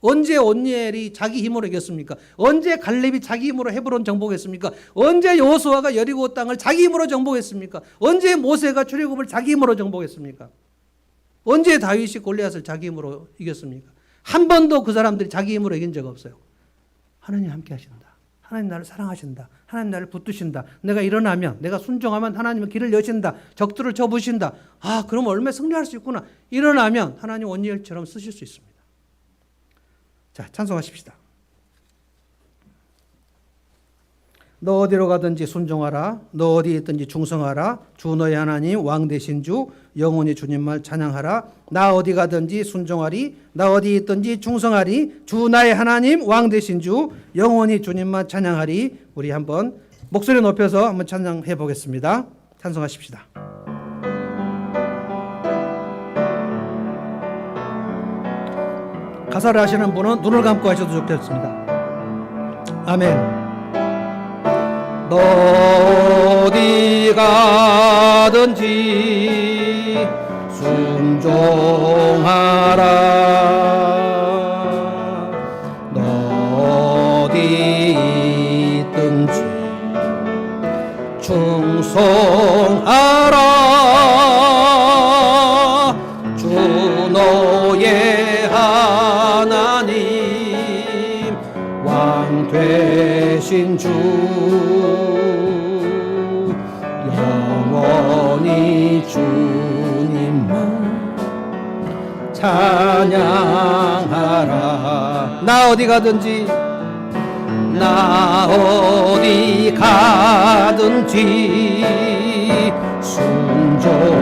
언제 온니엘이 자기 힘으로 이겼습니까? 언제 갈렙이 자기 힘으로 헤브론 정복했습니까? 언제 여호수아가 여리고 땅을 자기 힘으로 정복했습니까? 언제 모세가 출애굽을 자기 힘으로 정복했습니까? 언제 다윗이 골리앗을 자기 힘으로 이겼습니까? 한 번도 그 사람들이 자기 힘으로 이긴 적 없어요. 하나님 함께 하신다. 하나님 나를 사랑하신다. 하나님 나를 붙드신다. 내가 일어나면, 내가 순종하면 하나님은 길을 여신다. 적들을 접으신다. 그럼 얼마나 승리할 수 있구나. 일어나면 하나님 온니엘처럼 쓰실 수 있습니다. 자, 찬송하십시다. 너 어디로 가든지 순종하라. 너 어디 있든지 충성하라. 주 너의 하나님 왕 되신 주 영원히 주님만 찬양하라. 나 어디 가든지 순종하리. 나 어디 있든지 충성하리. 주 나의 하나님 왕 되신 주 영원히 주님만 찬양하리. 우리 한번 목소리 높여서 한번 찬양해 보겠습니다. 찬송하십시다. 가사를 하시는 분은 눈을 감고 하셔도 좋겠습니다. 아멘. 너 어디 가든지 순종하라. 너 어디 있든지 충성하라. 주 너의 하나님 왕 되신 주 영원히 주님만 찬양하라. 나 어디 가든지 나 어디 가든지 순종하리.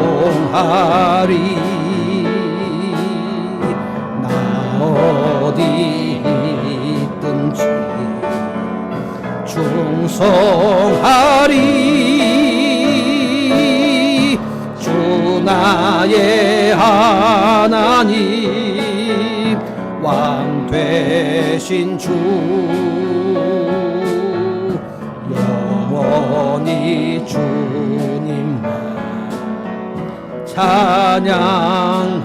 나 어디 있든지 충성하리. 주 나의 하나님 왕 되신 주 주님만 찬양하리.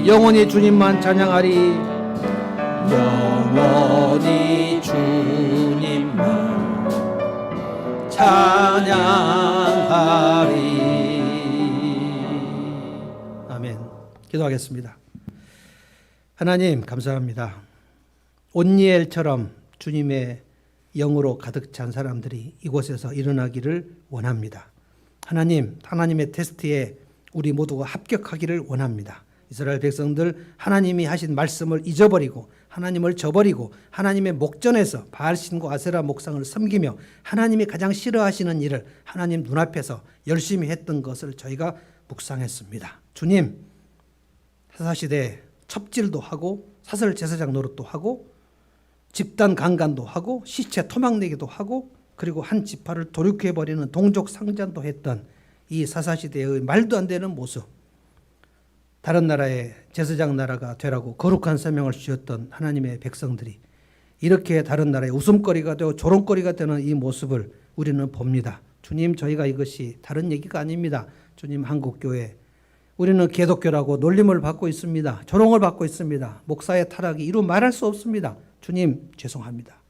영원히 주님만 찬양하리. 영원히 주님만 찬양하리. 아멘. 기도하겠습니다. 하나님 감사합니다. 온니엘처럼 주님의 영으로 가득 찬 사람들이 이곳에서 일어나기를 원합니다. 하나님, 하나님의 테스트에 우리 모두가 합격하기를 원합니다. 이스라엘 백성들 하나님이 하신 말씀을 잊어버리고 하나님을 저버리고 하나님의 목전에서 바알신과 아세라 목상을 섬기며 하나님이 가장 싫어하시는 일을 하나님 눈앞에서 열심히 했던 것을 저희가 묵상했습니다. 주님, 사사시대에 첩질도 하고 사설 제사장 노릇도 하고 집단 강간도 하고 시체 토막내기도 하고 그리고 한 지파를 도륙해버리는 동족 상잔도 했던 이 사사시대의 말도 안 되는 모습, 다른 나라의 제사장 나라가 되라고 거룩한 사명을 주셨던 하나님의 백성들이 이렇게 다른 나라의 웃음거리가 되고 조롱거리가 되는 이 모습을 우리는 봅니다. 주님, 저희가 이것이 다른 얘기가 아닙니다. 주님, 한국교회 우리는 개독교라고 놀림을 받고 있습니다. 조롱을 받고 있습니다. 목사의 타락이 이루 말할 수 없습니다. 주님, 죄송합니다.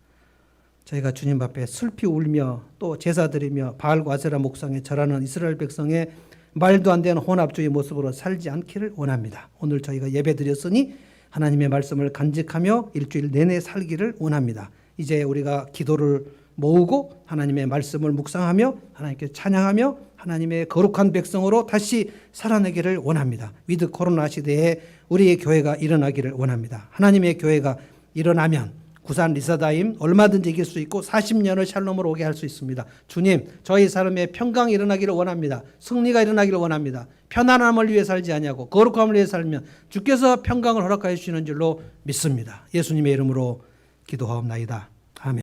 저희가 주님 앞에 슬피 울며 또 제사 드리며 바알과 아세라 목상에 절하는 이스라엘 백성의 말도 안 되는 혼합주의 모습으로 살지 않기를 원합니다. 오늘 저희가 예배 드렸으니 하나님의 말씀을 간직하며 일주일 내내 살기를 원합니다. 이제 우리가 기도를 모으고 하나님의 말씀을 묵상하며 하나님께 찬양하며 하나님의 거룩한 백성으로 다시 살아내기를 원합니다. 위드 코로나 시대에 우리의 교회가 일어나기를 원합니다. 하나님의 교회가 일어나면 구산 리사다임 얼마든지 이길 수 있고 40년을 샬롬으로 오게 할 수 있습니다. 주님, 저희 삶에 평강이 일어나기를 원합니다. 승리가 일어나기를 원합니다. 편안함을 위해 살지 아니하고 거룩함을 위해 살면 주께서 평강을 허락하여 주시는 줄로 믿습니다. 예수님의 이름으로 기도하옵나이다.